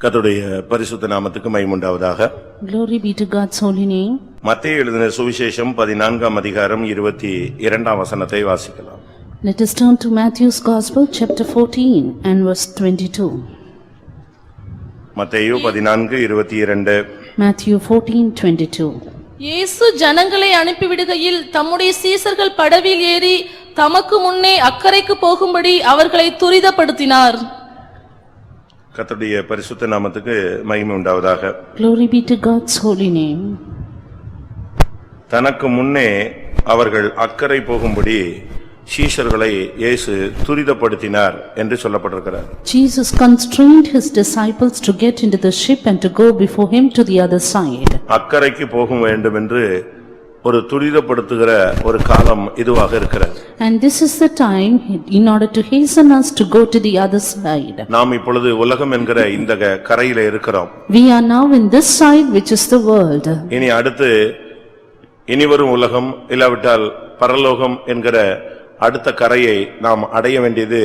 கர்த்தருடைய பரிசுத்த நாமத்துக்கு மகிமை உண்டாவதாக. Glory be to God's holy name. மத்தேயு எழுதின சுவிசேஷம் 14ஆம் அதிகாரம் 22ஆம் வசனத்தை வாசிக்கலாம். Let us turn to Matthew's Gospel, chapter 14 and verse 22. மத்தேயு 14:22. Matthew 14:22. இயேசு ஜனங்களை அனுப்பிவிடுகையில் தம்முடைய சீசர்கள் படவில் ஏறி தமக்கு முன்னே அக்கரைக்கு போகும்படி அவர்களை துரிதப்படுத்தினார். கர்த்தருடைய பரிசுத்த நாமத்துக்கு மகிமை உண்டாவதாக. Glory be to God's holy name. தனக்கு முன்னே அவர்கள் அக்கரை போகும்படி சீஷர்களை இயேசு துரிதப்படுத்தினார் என்று சொல்லப்பட்டிருக்கிறார். Jesus constrained his disciples to get into the ship and to go before him to the other side. அக்கரைக்கு போக வேண்டும் என்று ஒரு துரிதப்படுத்துகிற ஒரு காலம் இதுவாக இருக்கிறது. And this is the time in order to hasten us to go to the other side. நாம் இப்பொழுது உலகம் என்கிற இந்த கரையில இருக்கிறோம். We are now in this side, which is the world. இனி அடுத்து இனிவரும் உலகம் இல்லாவிட்டால் பரலோகம் என்கிற அடுத்த கரையை நாம் அடைய வேண்டியது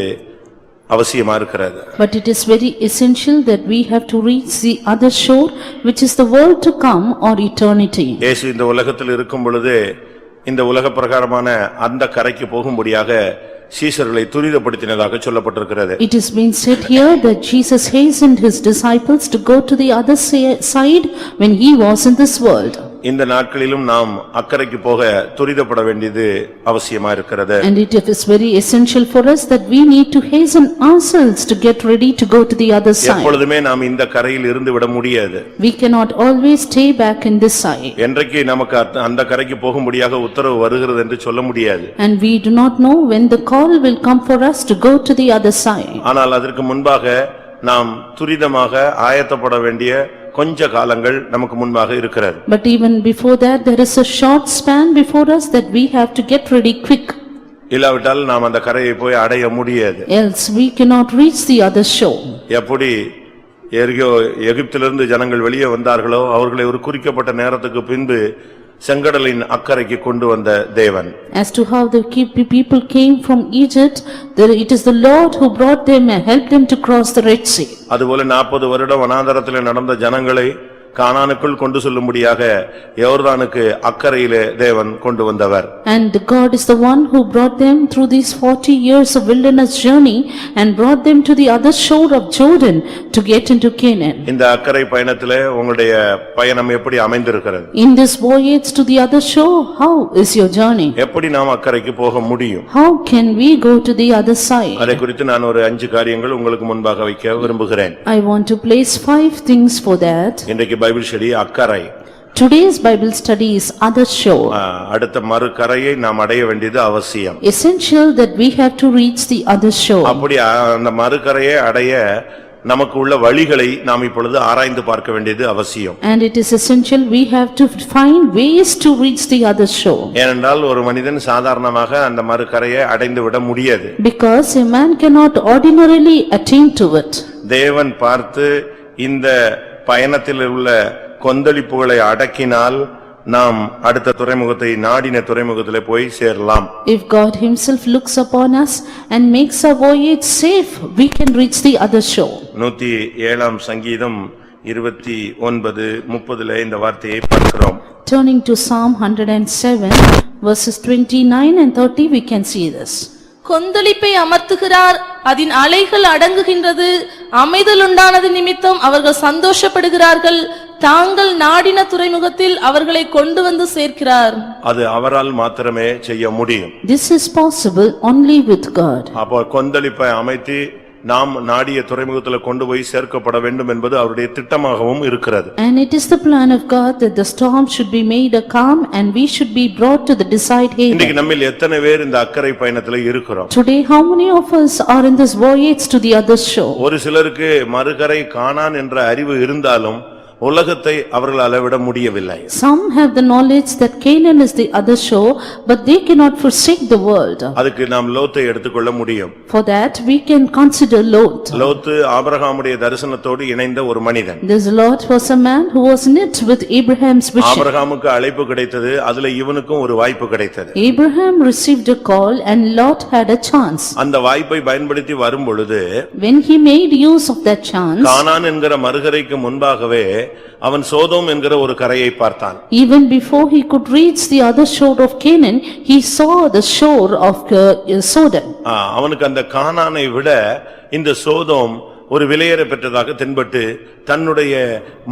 அவசியமா இருக்கிறது. But it is very essential that we have to reach the other shore, which is the world to come or eternity. இயேசு இந்த உலகத்தில் இருக்கும் பொழுது இந்த உலக பிரகாரமான அந்த கரைக்கு போகும்படியாக சீஷர்களை துரிதப்படுத்தினதாக சொல்லப்பட்டிருக்கிறது. It is being said here that Jesus hastened his disciples to go to the other side when he was in this world. இந்த நாட்களிலும் நாம் அக்கரைக்கு போக துரிதப்பட வேண்டியது அவசியமா இருக்கிறது. And it is very essential for us that we need to hasten ourselves to get ready to go to the other side. எப்பொழுதுமே நாம் இந்த கரையில் இருந்து விட முடியாது. We cannot always stay back in this side. என்றைக்கு நமக்கு அந்த கரைக்கு போகும்படியாக உத்தரவு வருகிறது என்று சொல்ல முடியாது. And we do not know when the call will come for us to go to the other side. ஆனால் அதற்கு முன்பாக நாம் துரிதமாக ஆயத்தப்பட வேண்டிய கொஞ்ச காலங்கள் நமக்கு முன்பாக இருக்கிறது. But even before that, there is a short span before us that we have to get ready quick. இல்லாவிட்டால் நாம் அந்த கரையை போய் அடைய முடியாது. Else we cannot reach the other shore. எப்படி எகிப்திலிருந்து ஜனங்கள் வெளியே வந்தார்களோ அவர்களை ஒரு குறிக்கப்பட்ட நேரத்துக்கு பின்பு செங்கடலின் அக்கறைக்கு கொண்டு வந்த தேவன். As to how the people came from Egypt, it is the Lord who brought them and helped them to cross the Red Sea. அதுபோல 40 வருடம் வனாந்தரத்தில் நடந்த ஜனங்களை கானானுக்குள் கொண்டு செல்லும்படியாக யோர்தானுக்கு அக்கறையிலே தேவன் கொண்டு வந்தவர். And God is the one who brought them through these 40 years of wilderness journey and brought them to the other shore of Jordan to get into Canaan. இந்த அக்கறை பயணத்திலே உங்களுடைய பயணம் எப்படி அமைந்திருக்கிறது? In this voyage to the other shore, how is your journey? எப்படி நாம் அக்கறைக்கு போக முடியும்? How can we go to the other side? அதை குறித்து நான் ஒரு 5 காரியங்கள் உங்களுக்கு முன்பாக வைக்க விரும்புகிறேன். I want to place 5 things for that. இன்றைக்கு பைபிள் ஸ்டடி அக்கறை. Today's Bible study is other shore. அடுத்த மறு கரையை நாம் அடைய வேண்டியது அவசியம். Essential that we have to reach the other shore. அப்படி அந்த மறு கரையை அடைய நமக்கு உள்ள வழிகளை நாம் இப்பொழுது ஆராய்ந்து பார்க்க வேண்டியது அவசியம். And it is essential we have to find ways to reach the other shore. ஏனென்றால் ஒரு மனிதன் சாதாரணமாக அந்த மறு கரையை அடைந்து விட முடியாது. Because a man cannot ordinarily attain to it. தேவன் பார்த்து இந்த பயணத்தில் உள்ள கொந்தளிப்புகளை அடக்கினால் நாம் அடுத்த துறைமுகத்தை நாடின துறைமுகத்திலே போய் சேரலாம். If God himself looks upon us and makes our voyage safe, we can reach the other shore. 107ஆம் சங்கீதம் 29:30 இந்த வார்த்தையை பார்க்கிறோம். Turning to Psalm 107 verses 29 and 30, we can see this. கொந்தளிப்பை அமர்த்துகிறார், அதன் அலைகள் அடங்குகின்றது. அமைதல் உண்டானது நிமித்தம் அவர்கள் சந்தோஷப்படுகிறார்கள். தாங்கள் நாடின துறைமுகத்தில் அவர்களை கொண்டு வந்து சேர்க்கிறார். அது அவரால் மாத்திரமே செய்ய முடியும். This is possible only with God. அப்போ கொந்தளிப்பை அமைத்து நாம் நாடிய துறைமுகத்தில் கொண்டு போய் சேர்க்கப்பட வேண்டும் என்பது அவருடைய திட்டமாகவும் இருக்கிறது. And it is the plan of God that the storm should be made a calm and we should be brought to the desired haven. இன்னைக்கு நம்மில் எத்தனை பேர் இந்த அக்கறை பயணத்தில் இருக்கிறோம்? Today how many of us are in this voyage to the other shore? ஒரு சிலருக்கு மறுகரை கானான் என்ற அறிவு இருந்தாலும் உலகத்தை அவர்கள் அளவிட முடியவில்லை. Some have the knowledge that Canaan is the other shore, but they cannot forsake the world. அதுக்கு நாம் லோத்தை எடுத்துக்கொள்ள முடியும். For that we can consider Lot. லோத்து ஆபிரகாமுடைய தரிசனத்தோடு இணைந்த ஒரு மனிதன். This Lot was a man who was knit with Abraham's vision. ஆபிரகாமுக்கு அழைப்பு கிடைத்தது, அதுல இவனுக்கும் ஒரு வாய்ப்பு கிடைத்தது. Abraham received a call and Lot had a chance. அந்த வாய்ப்பை பயன்படுத்தி வரும் பொழுது When he made use of that chance, கானான் என்கிற மறுகரைக்கு முன்பாகவே அவன் சோதோம் என்கிற ஒரு கரையை பார்த்தான். even before he could reach the other shore of Canaan, he saw the shore of Sodom. அவனுக்கு அந்த கானானை விட இந்த சோதோம் ஒரு விலையேற பெற்றதாக தென்பட்டு தன்னுடைய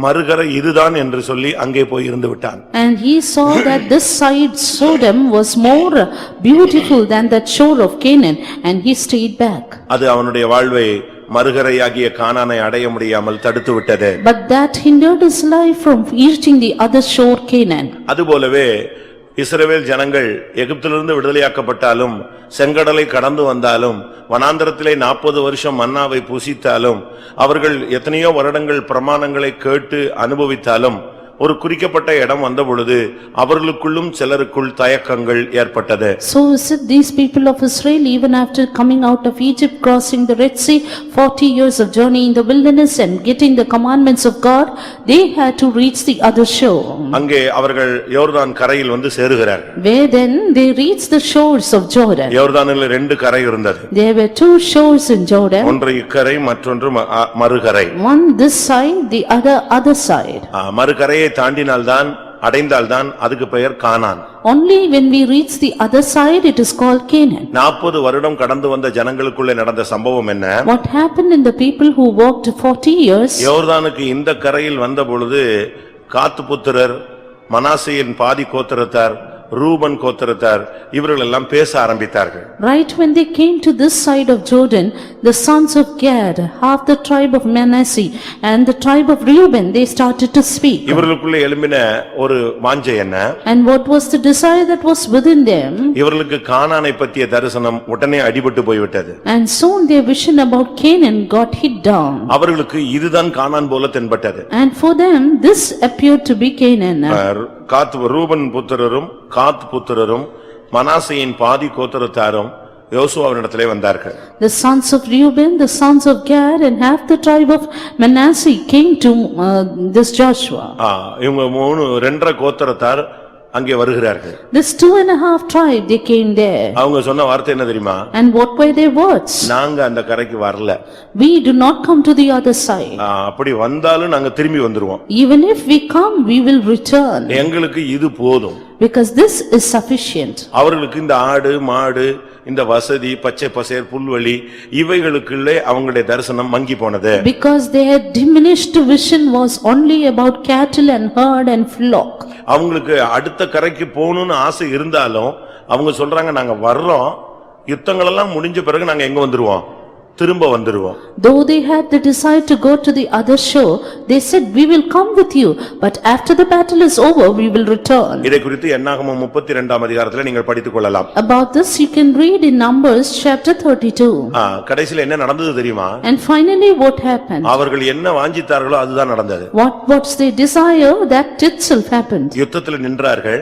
மறுகரை இதுதான் என்று சொல்லி அங்கே போய் இருந்து விட்டான். And he saw that this side Sodom was more beautiful than that shore of Canaan, and he stayed back. அது அவனுடைய வாழ்வை மறுகரையாகிய கானானை அடைய முடியாமல் தடுத்து விட்டது. But that hindered his life from reaching the other shore Canaan. அதுபோலவே இஸ்ரவேல் ஜனங்கள் எகிப்திலிருந்து விடுதலையாக்கப்பட்டாலும் செங்கடலை கடந்து வந்தாலும் வனாந்தரத்திலே 40 வருஷம் மன்னாவை புசித்தாலும் அவர்கள் எத்தனையோ வருடங்கள் பிரமாணங்களை கேட்டு அனுபவித்தாலும் ஒரு குறிக்கப்பட்ட இடம் வந்த பொழுது அவர்களுக்குள்ளும் சிலருக்குள் தயக்கங்கள் ஏற்பட்டது. So is it these people of Israel, even after coming out of Egypt, crossing the Red Sea, 40 years of journey in the wilderness and getting the commandments of God, they had to reach the other shore. அங்கே அவர்கள் யோர்தான் கரையில் வந்து சேருகிறார்கள். Where then they reached the shores of Jordan. யோர்தானில் 2 கரை இருந்தது. There were 2 shores in Jordan. ஒன்று இக்கரை மற்றொன்று மறுகரை. One this side, the other side. மறுகரையை தாண்டினால்தான் அடைந்தால்தான் அதுக்கு பெயர் கானான். Only when we reach the other side it is called Canaan. 40 வருடம் கடந்து வந்த ஜனங்களுக்குள்ளே நடந்த சம்பவம் என்ன? What happened in the people who walked 40 years? யோர்தானுக்கு இந்த கரையில் வந்த பொழுது காத் புத்திரர், மனாசேயின் பாதி கோத்திரத்தார், ரூபன் கோத்திரத்தார் இவர்கள் எல்லாம் பேச ஆரம்பித்தார்கள். Right when they came to this side of Jordan, the sons of Gad, half the tribe of Manasseh and the tribe of Reuben, they started to speak. இவர்களுக்குள்ளே எழும்பின ஒரு வாஞ்சை என்ன? And what was the desire that was within them? இவர்களுக்கு கானானை பற்றிய தரிசனம் உடனே அடிபட்டு போய்விட்டது. And soon their vision about Canaan got hit down. அவர்களுக்கு இதுதான் கானான் போல தென்பட்டது. And for them this appeared to be Canaan. காத் ரூபன் புத்திரரும் காத் புத்திரரும் மனாசேயின் பாதி கோத்திரத்தாரும் யோசுவாவினிடத்திலே வந்தார்கள். The sons of Reuben, the sons of Gad and half the tribe of Manasseh came to this Joshua. இவங்க 2.5 கோத்திரத்தார் அங்கே வருகிறார்கள். This 2.5 tribe, they came there. அவங்க சொன்ன வார்த்தை என்ன தெரியுமா? And what were their words? நாங்க அந்த கரைக்கு வரல. We do not come to the other side. அப்படி வந்தாலும் நாங்க திரும்பி வந்துருவோம். Even if we come, we will return. எங்களுக்கு இது போதும். Because this is sufficient. அவர்களுக்கு இந்த ஆடு மாடு இந்த வசதி பச்சை பசேர் புல்வெளி இவைகளுக்குள்ளே அவங்களுடைய தரிசனம் மங்கி போனது. Because their diminished vision was only about cattle and herd and flock. அவங்களுக்கு அடுத்த கரைக்கு போகணும்னு ஆசை இருந்தாலும் அவங்க சொல்றாங்க நாங்க வர்றோம், யுத்தங்கள் எல்லாம் முடிஞ்ச பிறகு நாங்க எங்க வந்துருவோம்? திரும்ப வந்துருவோம். Though they had the desire to go to the other shore, they said, "We will come with you, but after the battle is over, we will return." இதை குறித்து என்னாகமம் 32ஆம் அதிகாரத்திலே நீங்கள் படித்துக் கொள்ளலாம். About this you can read in Numbers chapter 32. கடைசில என்ன நடந்தது தெரியுமா? And finally what happened? அவர்கள் என்ன வாஞ்சித்தார்களோ அதுதான் நடந்தது. What's their desire, that itself happened. யுத்தத்தில் நின்றார்கள்.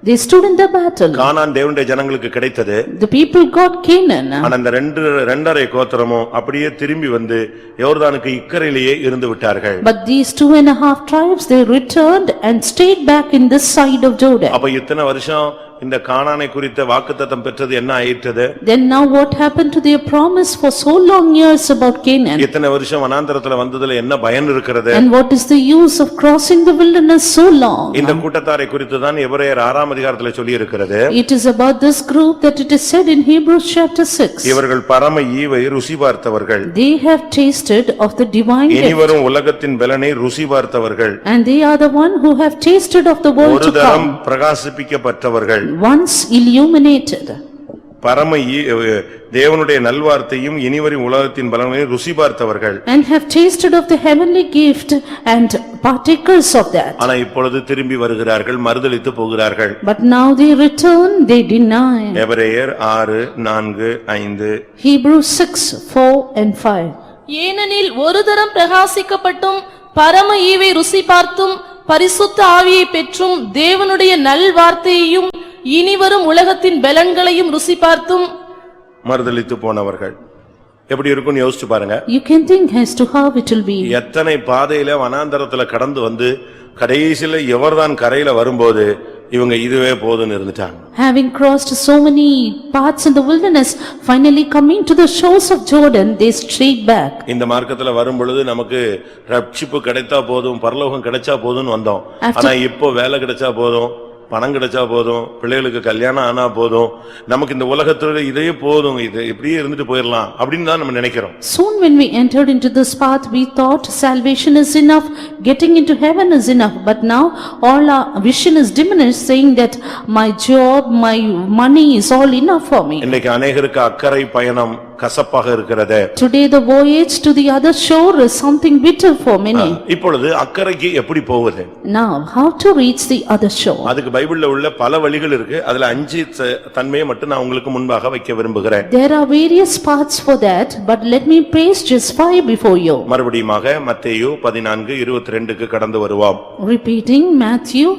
They stood in the battle. கானான் தேவனுடைய ஜனங்களுக்கு கிடைத்தது. The people got Canaan. ஆனா அந்த 2.5 கோத்திரமும் அப்படியே திரும்பி வந்து யோர்தானுக்கு இக்கரையிலேயே இருந்து விட்டார்கள். But these 2.5 tribes, they returned and stayed back in this side of Jordan. அப்ப இத்தனை வருஷம் இந்த கானானை குறித்த வாக்குத்தத்தம் பெற்றது என்ன ஆயிற்று? Then now what happened to their promise for so long years about Canaan? இத்தனை வருஷம் வனாந்தரத்துல வந்ததுல என்ன பயன் இருக்கிறது? And what is the use of crossing the wilderness so long? இந்த கூட்டத்தாரை குறித்து தான் எபிரேயர் 6ஆம் அதிகாரத்திலே சொல்லி இருக்கிறது. It is about this group that it is said in Hebrews chapter 6. இவர்கள் பரம ஈவை ருசி பார்த்தவர்கள். They have tasted of the divine gift. இனிவரும் உலகத்தின் பலனை ருசி பார்த்தவர்கள். And they are the one who have tasted of the world ஒரு to தரம் come. பிரகாசிப்பிக்கப்பட்டவர்கள். Once illuminated. பரம தேவனுடைய நல்வார்த்தையும் இனிவரும் உலகத்தின் பலனை ருசி பார்த்தவர்கள். And have tasted of the heavenly gift and partakers of that. ஆனா இப்பொழுது திரும்பி வருகிறார்கள், மறுதலித்து போகிறார்கள். But now they return, they deny. எபிரேயர் 6:4-5. Hebrews 6:4 and 5. ஏனெனில் ஒரு தரம் பிரகாசிக்கப்பட்டும் பரம ஈவை ருசி பார்த்தும் பரிசுத்த ஆவியை பெற்றும் தேவனுடைய நல் வார்த்தையையும் இனிவரும் உலகத்தின் பலன்களையும் ருசி பார்த்தும் மறுதலித்து போனவர்கள் எப்படி இருக்கும்னு யோசிச்சு பாருங்க. You can think as to how it will be. எத்தனை பாதையில வனாந்தரத்துல கடந்து வந்து கடைசியில எவர்தான் கரையில வரும்போது இவங்க இதுவே போதுன்னு இருந்துட்டாங்க. Having crossed so many paths in the wilderness, finally coming to the shores of Jordan, they strayed back. இந்த மார்க்கத்துல வரும் பொழுது நமக்கு ரட்சிப்பு கிடைத்தா போதும், பரலோகம் கிடைச்சா போதும்னு வந்தோம். ஆனா இப்போ வேலை கிடைச்சா போதும், பணம் கிடைச்சா போதும், பிள்ளைகளுக்கு கல்யாணம் ஆனா போதும், நமக்கு இந்த உலகத்துல இதே போதும், இது இப்படியே இருந்துட்டு போயிடலாம் அப்படின்னு தான் நம்ம நினைக்கிறோம். Soon when we entered into this path, we thought salvation is enough, getting into heaven is enough. But now all our vision is diminished, saying that my job, my money is all enough for me. இன்னைக்கு அநேகருக்கு அக்கறை பயணம் கசப்பாக இருக்கிறது. Today the voyage to the other shore is something bitter for many. இப்பொழுது அக்கறைக்கு எப்படி போவது? Now how to reach the other shore? அதுக்கு பைபிள்ல உள்ள பல வழிகள் இருக்கு. அதுல 5 தன்மையை மட்டும் நான் உங்களுக்கு முன்பாக வைக்க விரும்புகிறேன். There are various paths for that, but let me place just 5 before you. மறுபடியுமாக மத்தேயு 14:22க்கு கடந்து வருவோம். Repeating Matthew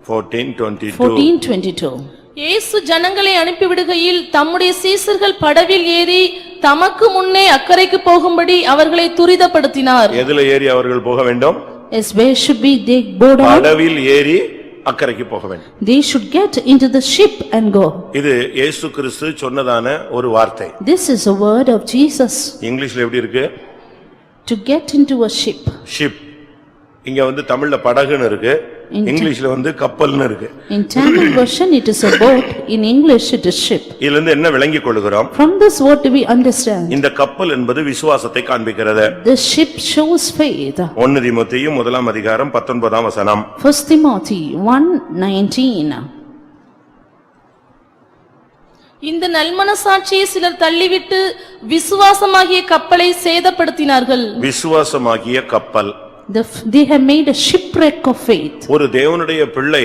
14:22. 14:22. இயேசு ஜனங்களை அனுப்பிவிடுகையில் தம்முடைய சீசர்கள் படவில் ஏறி தமக்கு முன்னே அக்கறைக்கு போகும்படி அவர்களை துரிதப்படுத்தினார். எதுல ஏறி அவர்கள் போக வேண்டும்? Yes, where should be they board out? படவில் ஏறி அக்கறைக்கு போக வேண்டும். They should get into the ship and go. இது இயேசு கிறிஸ்து சொன்னதான ஒரு வார்த்தை. This is a word of Jesus. இங்கிலீஷ்ல எப்படி இருக்கு? To get into a ship. Ship. இங்க வந்து தமிழ்ல படகுன்னு இருக்கு, இங்கிலீஷ்ல வந்து கப்பல்னு இருக்கு. In Tamil version it is a boat, in English it is ship. இதுல இருந்து என்ன விளங்கிக் கொள்கிறோம்? From this what do we understand? இந்த கப்பல் என்பது விசுவாசத்தை காண்பிக்கிறது. The ship shows faith. 1 தீமோத்தேயு 1:19 1 Timothy 1:19. இந்த நல்மனசாட்சியை சிலர் தள்ளிவிட்டு விசுவாசமாகிய கப்பலை சேதப்படுத்தினார்கள். விசுவாசமாகிய கப்பல். They have made a shipwreck of faith. ஒரு தேவனுடைய பிள்ளை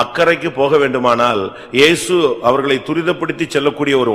அக்கறைக்கு போக வேண்டுமானால் இயேசு அவர்களை துரிதப்படுத்தி செல்லக்கூடிய ஒரு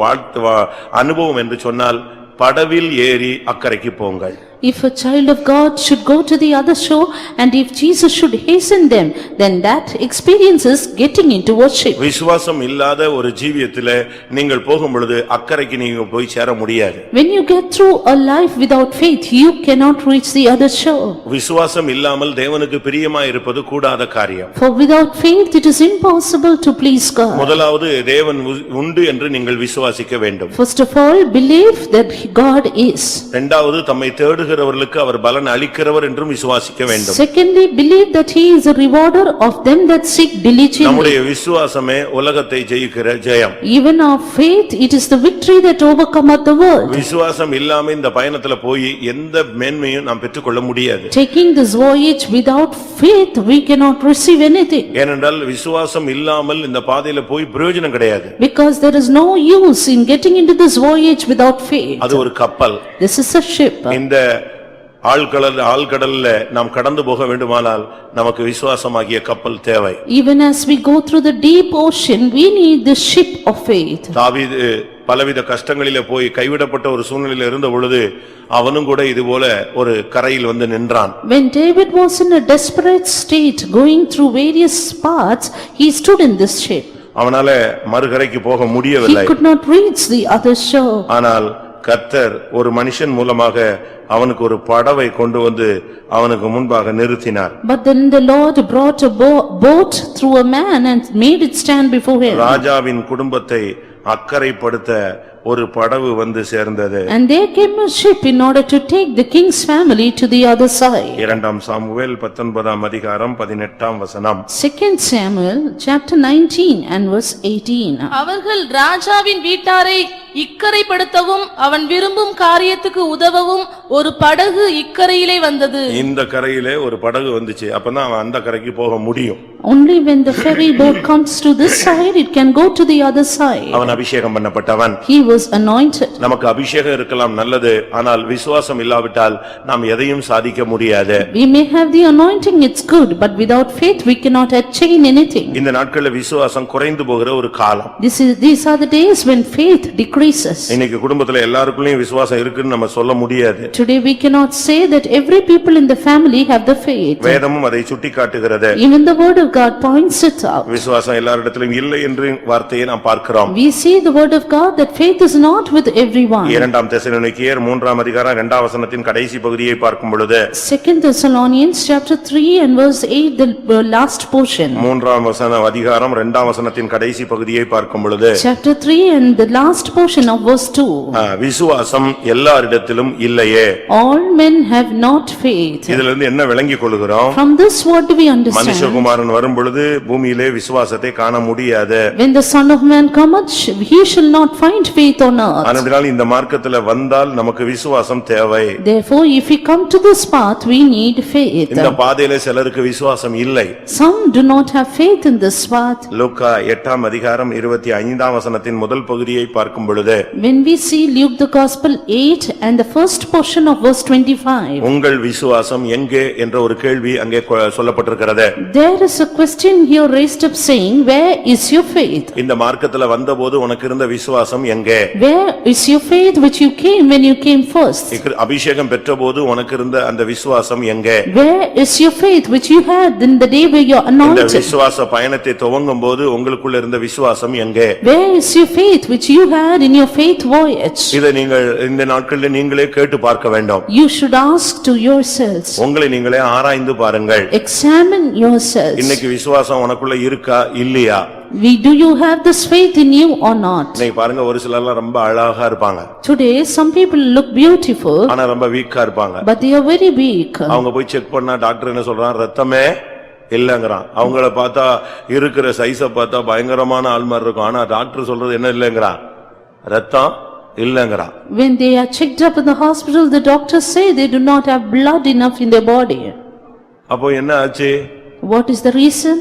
அனுபவம் என்று சொன்னால் படவில் ஏறி அக்கறைக்கு போங்கள். If a child of God should go to the other shore and if Jesus should hasten them, then that experience is getting into a ship. விசுவாசம் இல்லாத ஒரு ஜீவியத்திலே நீங்கள் போகும் பொழுது அக்கறைக்கு நீங்க போய் சேர முடியாது. When you get through a life without faith, you cannot reach the other shore. விசுவாசம் இல்லாமல் தேவனுக்கு பிரியமாய் இருப்பது கூடாத காரியம். For without faith it is impossible to please God. முதலாவது தேவன் உண்டு என்று நீங்கள் விசுவாசிக்க வேண்டும். First of all, believe that God is. இரண்டாவது தம்மை தேடுகிறவர்களுக்கு அவர் பலன் அளிக்கிறவர் என்றும் விசுவாசிக்க வேண்டும். Secondly, believe that he is a rewarder of them that seek diligently. நம்முடைய விசுவாசமே உலகத்தை ஜெயிக்கிற ஜெயம். Even our faith, it is the victory that overcometh the world. விசுவாசம் இல்லாம இந்த பயணத்துல போய் எந்த மேன்மையும் நாம் பெற்றுக்கொள்ள முடியாது. Taking this voyage without faith, we cannot receive anything. ஏனென்றால் விசுவாசம் இல்லாமல் இந்த பாதையில போய் பிரயோஜனம் கிடையாது. Because there is no use in getting into this voyage without faith. அது ஒரு கப்பல். This is a ship. இந்த ஆழ்கடல்ல நாம் கடந்து போக வேண்டுமானால் நமக்கு விசுவாசமாகிய கப்பல் தேவை. Even as we go through the deep ocean, we need the ship of faith. தாவீது பலவித கஷ்டங்களிலே போய் கைவிடப்பட்ட ஒரு சூழ்நிலையில் இருந்த பொழுது அவனும் கூட இதுபோல ஒரு கரையில் வந்து நின்றான். When David was in a desperate state, going through various paths, he stood in this ship. அவனால மறுகரைக்கு போக He முடியவில்லை. could not reach the other shore. ஆனால் கர்த்தர் ஒரு மனுஷன் மூலமாக அவனுக்கு ஒரு படவை கொண்டு வந்து அவனுக்கு முன்பாக நிறுத்தினார். But then the Lord brought a boat through a man and made it stand before him. ராஜாவின் குடும்பத்தை அக்கறைப்படுத்த ஒரு படவு வந்து சேர்ந்தது. And there came a ship in order to take the king's family to the other side. 2 Samuel 19:18 2 Samuel chapter 19 and verse 18. அவர்கள் ராஜாவின் வீட்டாரை இக்கரைப்படுத்தவும் அவன் விரும்பும் காரியத்துக்கு உதவவும் ஒரு படகு இக்கரையிலே வந்தது. இந்த கரையிலே ஒரு படகு வந்துச்சு. அப்பதான் அவன் அந்த கரைக்கு போக முடியும். Only when the ferry boat comes to this side, it can go to the other side. அவன் அபிஷேகம் பண்ணப்பட்டவன். He was anointed. நமக்கு அபிஷேகம் இருக்கலாம் நல்லது, ஆனால் விசுவாசம் இல்லாவிட்டால் நாம் எதையும் சாதிக்க முடியாது. We may have the anointing, it's good, but without faith we cannot attain anything. இந்த நாட்களில் விசுவாசம் குறைந்து போகிற ஒரு காலம். These are the days when faith decreases. இன்னைக்கு குடும்பத்துல எல்லாருக்குள்ளயும் விசுவாசம் இருக்குன்னு நம்ம சொல்ல முடியாது. today we cannot say that every people in the family have the faith. வேதமும் அதை சுட்டிக்காட்டுகிறது. Even the word of God points it out. விசுவாசம் எல்லாரிடத்திலும் இல்லை என்று வார்த்தையை நாம் பார்க்கிறோம். We see the word of God that faith is not with everyone. இரண்டாம் தெசலோனிக்கேயர் 3ஆம் அதிகாரம் 2ஆம் வசனத்தின் கடைசி பகுதியை பார்க்கும் பொழுது 2 Thessalonians chapter 3 and verse 8, the last portion. 3ஆம் அதிகாரம் 2ஆம் வசனத்தின் கடைசி பகுதியை பார்க்கும் பொழுது Chapter 3 and the last portion of verse 2. விசுவாசம் எல்லாரிடத்திலும் இல்லையே. All men have not faith. இதிலிருந்து என்ன விளங்கிக் கொள்கிறோம்? From this what do we understand? மனுஷகுமாரன் வரும் பொழுது பூமியிலே விசுவாசத்தை காண முடியாது. When the Son of Man cometh, he shall not find faith on earth. ஆனால் இந்த மார்க்கத்துல வந்தால் நமக்கு விசுவாசம் தேவை. Therefore, if we come to this path, we need faith. இந்த பாதையிலே சிலருக்கு விசுவாசம் இல்லை. Some do not have faith in this path. லூக்கா 8ஆம் அதிகாரம் 25ஆம் வசனத்தின் முதல் பகுதியை பார்க்கும் பொழுது When we see Luke the Gospel 8 and the first portion of verse 25. உங்கள் விசுவாசம் எங்கே என்ற ஒரு கேள்வி அங்கே சொல்லப்பட்டிருக்கிறது. There is a question here raised up saying, where is your faith? இந்த மார்க்கத்துல வந்தபோது உனக்கு இருந்த விசுவாசம் எங்கே? Where is your faith which you came when you came first? அபிஷேகம் பெற்றபோது உனக்கு இருந்த அந்த விசுவாசம் எங்கே? Where is your faith which you had in the day where you are இந்த anointed? விசுவாச பயணத்தை துவங்கும்போது உங்களுக்குள்ள இருந்த விசுவாசம் எங்கே? Where is your faith which you had in your faith voyage? இதை நீங்கள் இந்த நாட்களில் நீங்களே கேட்டு பார்க்க வேண்டும். You should ask to yourselves. உங்களை நீங்களே ஆராய்ந்து பாருங்கள். Examine yourselves. இன்னைக்கு விசுவாசம் உனக்குள்ள இருக்கா இல்லையா? Do you have this faith in you or not? இன்னைக்கு பாருங்க ஒரு சிலர்லாம் ரொம்ப அழகா இருப்பாங்க. Today some people look beautiful ஆனா ரொம்ப வீக்கா இருப்பாங்க. but they are very weak. அவங்க போய் செக் பண்ணா டாக்டர் என்ன சொல்றான்? ரத்தமே இல்லங்கறான். அவங்கள பார்த்தா இருக்கிற சைஸ பார்த்தா பயங்கரமான ஆள் மாதிரி இருக்கும். ஆனா டாக்டர் சொல்றது என்ன இல்லங்கறான்? ரத்தம் இல்லங்கறான். When they are checked up in the hospital, the doctors say they do not have blood enough in their body. அப்போ என்ன ஆச்சு? What is the reason?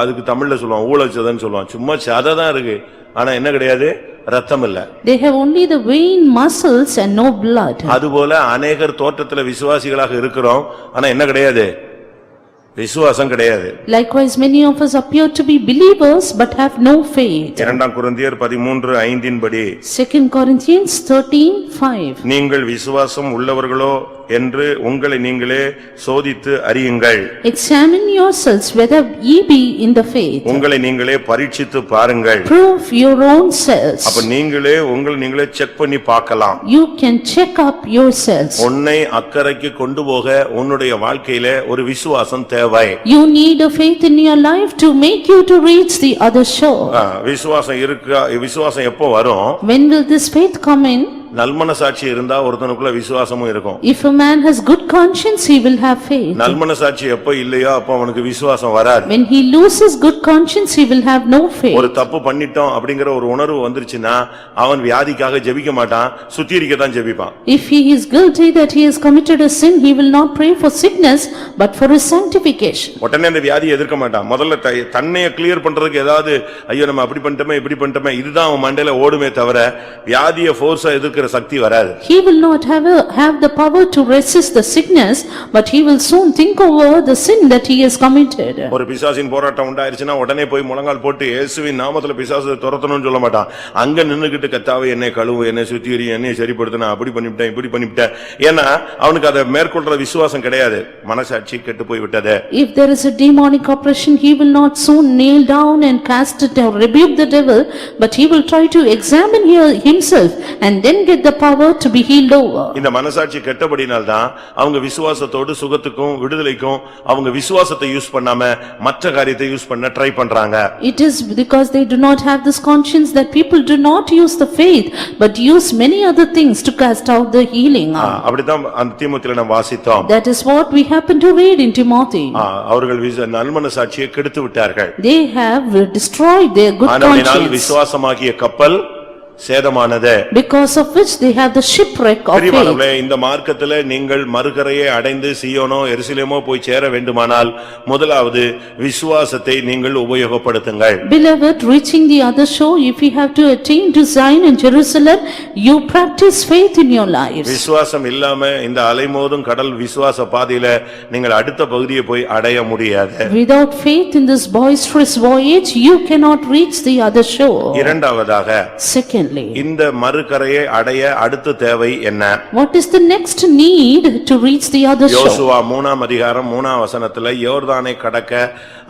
அதுக்கு தமிழ்ல சொல்லுவான் ஊழச்சதன்னு சொல்லுவான். சும்மா சதை தான் இருக்கு. ஆனா என்ன கிடையாது? ரத்தம் இல்ல. They have only the vein muscles and no blood. அதுபோல அநேகர் தோற்றத்துல விசுவாசிகளாக இருக்கிறோம். ஆனா என்ன கிடையாது? விசுவாசம் கிடையாது. Likewise, many of us appear to be believers but have no faith. 2 கொரிந்தியர் 13:5 படி 2 Corinthians 13:5. நீங்கள் விசுவாசம் உள்ளவர்களோ என்று உங்களை நீங்களே சோதித்து அறியுங்கள். Examine yourselves whether ye be in the faith. உங்களை நீங்களே பரீட்சித்து பாருங்கள். Prove your own selves. அப்ப நீங்களே உங்களை நீங்களே செக் பண்ணி பார்க்கலாம். You can check up yourselves. உன்னை அக்கறைக்கு கொண்டு போக உன்னுடைய வாழ்க்கையில ஒரு விசுவாசம் தேவை. You need a faith in your life to make you to reach the other shore. விசுவாசம் இருக்கா? விசுவாசம் எப்போ வரும்? When will this faith come in? நல்மனசாட்சி இருந்தா ஒருத்தனுக்குள்ள விசுவாசமும் இருக்கும். If a man has good conscience, he will have faith. நல்மனசாட்சி எப்ப இல்லையோ அப்ப அவனுக்கு விசுவாசம் வராது. When he loses good conscience, he will have no faith. ஒரு தப்பு பண்ணிட்டோம் அப்படிங்கிற ஒரு உணர்வு வந்துருச்சுன்னா அவன் வியாதிக்காக ஜெபிக்க மாட்டான், சுத்திகரிக்க தான் ஜெபிப்பான். If he is guilty that he has committed a sin, he will not pray for sickness but for his sanctification. உடனே அந்த வியாதியை எதிர்க்க மாட்டான். முதல்ல தன்னைய கிளியர் பண்றதுக்கு ஏதாவது ஐயோ நம்ம அப்படி பண்ணிட்டோமே இப்படி பண்ணிட்டோமே இதுதான் அவன் மண்டையில ஓடுமே தவிர வியாதியை ஃபோர்ஸா எதிர்க்கிற சக்தி வராது. He will not have the power to resist the sickness, but he will soon think over the sin that he has committed. ஒரு பிசாசின் போராட்டம் உண்டாயிருச்சுனா உடனே போய் முழங்கால் போட்டு இயேசுவின் நாமத்துல பிசாசை துரத்தணும்னு சொல்ல மாட்டான். அங்க நின்னுகிட்டு கர்த்தாவே என்னை கழுவு, என்னை சுத்திகரி, என்னை சரிப்படுத்து, நான் அப்படி பண்ணிவிட்டேன் இப்படி பண்ணிவிட்டேன். ஏன்னா அவனுக்கு அதை மேற்கொள்ற விசுவாசம் கிடையாது. மனசாட்சி கெட்டு போய் விட்டது. If there is a demonic oppression, he will not soon kneel down and cast it or rebuke the devil, but he will try to examine himself and then get the power to be healed over. இந்த மனசாட்சி கெட்டபடியால் தான் அவங்க விசுவாசத்தோடு சுகத்துக்கும் விடுதலைக்கும் அவங்க விசுவாசத்தை use பண்ணாம மற்ற காரியத்தை யூஸ் பண்ண ட்ரை பண்றாங்க. It is because they do not have this conscience that people do not use the faith but use many other things to cast out the healing. அப்படிதான் அந்த தீமோத்தேயுல நாம் வாசித்தோம். That is what we happen to read in Timothy. அவர்கள் நல்மனசாட்சியை கெடுத்து விட்டார்கள். They have destroyed their good conscience. விசுவாசமாகிய கப்பல் சேதமானது. Because of which they have the shipwreck of faith. இந்த மார்க்கத்திலே நீங்கள் மறுகரையை அடைந்து சீயோனோ எருசலேமோ போய் சேர வேண்டுமானால் முதலாவது விசுவாசத்தை நீங்கள் உபயோகப்படுத்துங்கள். Beloved, reaching the other shore, if you have to attain to Zion and Jerusalem, you practice faith in your lives. விசுவாசம் இல்லாம இந்த அலைமோதும் கடல் விசுவாச பாதையில நீங்கள் அடுத்த பகுதியை போய் அடைய முடியாது. Without faith in this boisterous voyage, you cannot reach the other shore. இரண்டாவதாக Second, certainly. இந்த மறுகரையை அடைய அடுத்த தேவை என்ன? What is the next need to reach the other shore? யோசுவா 3ஆம் அதிகாரம் 3ஆம் வசனத்துல யோர்தானை கடக்க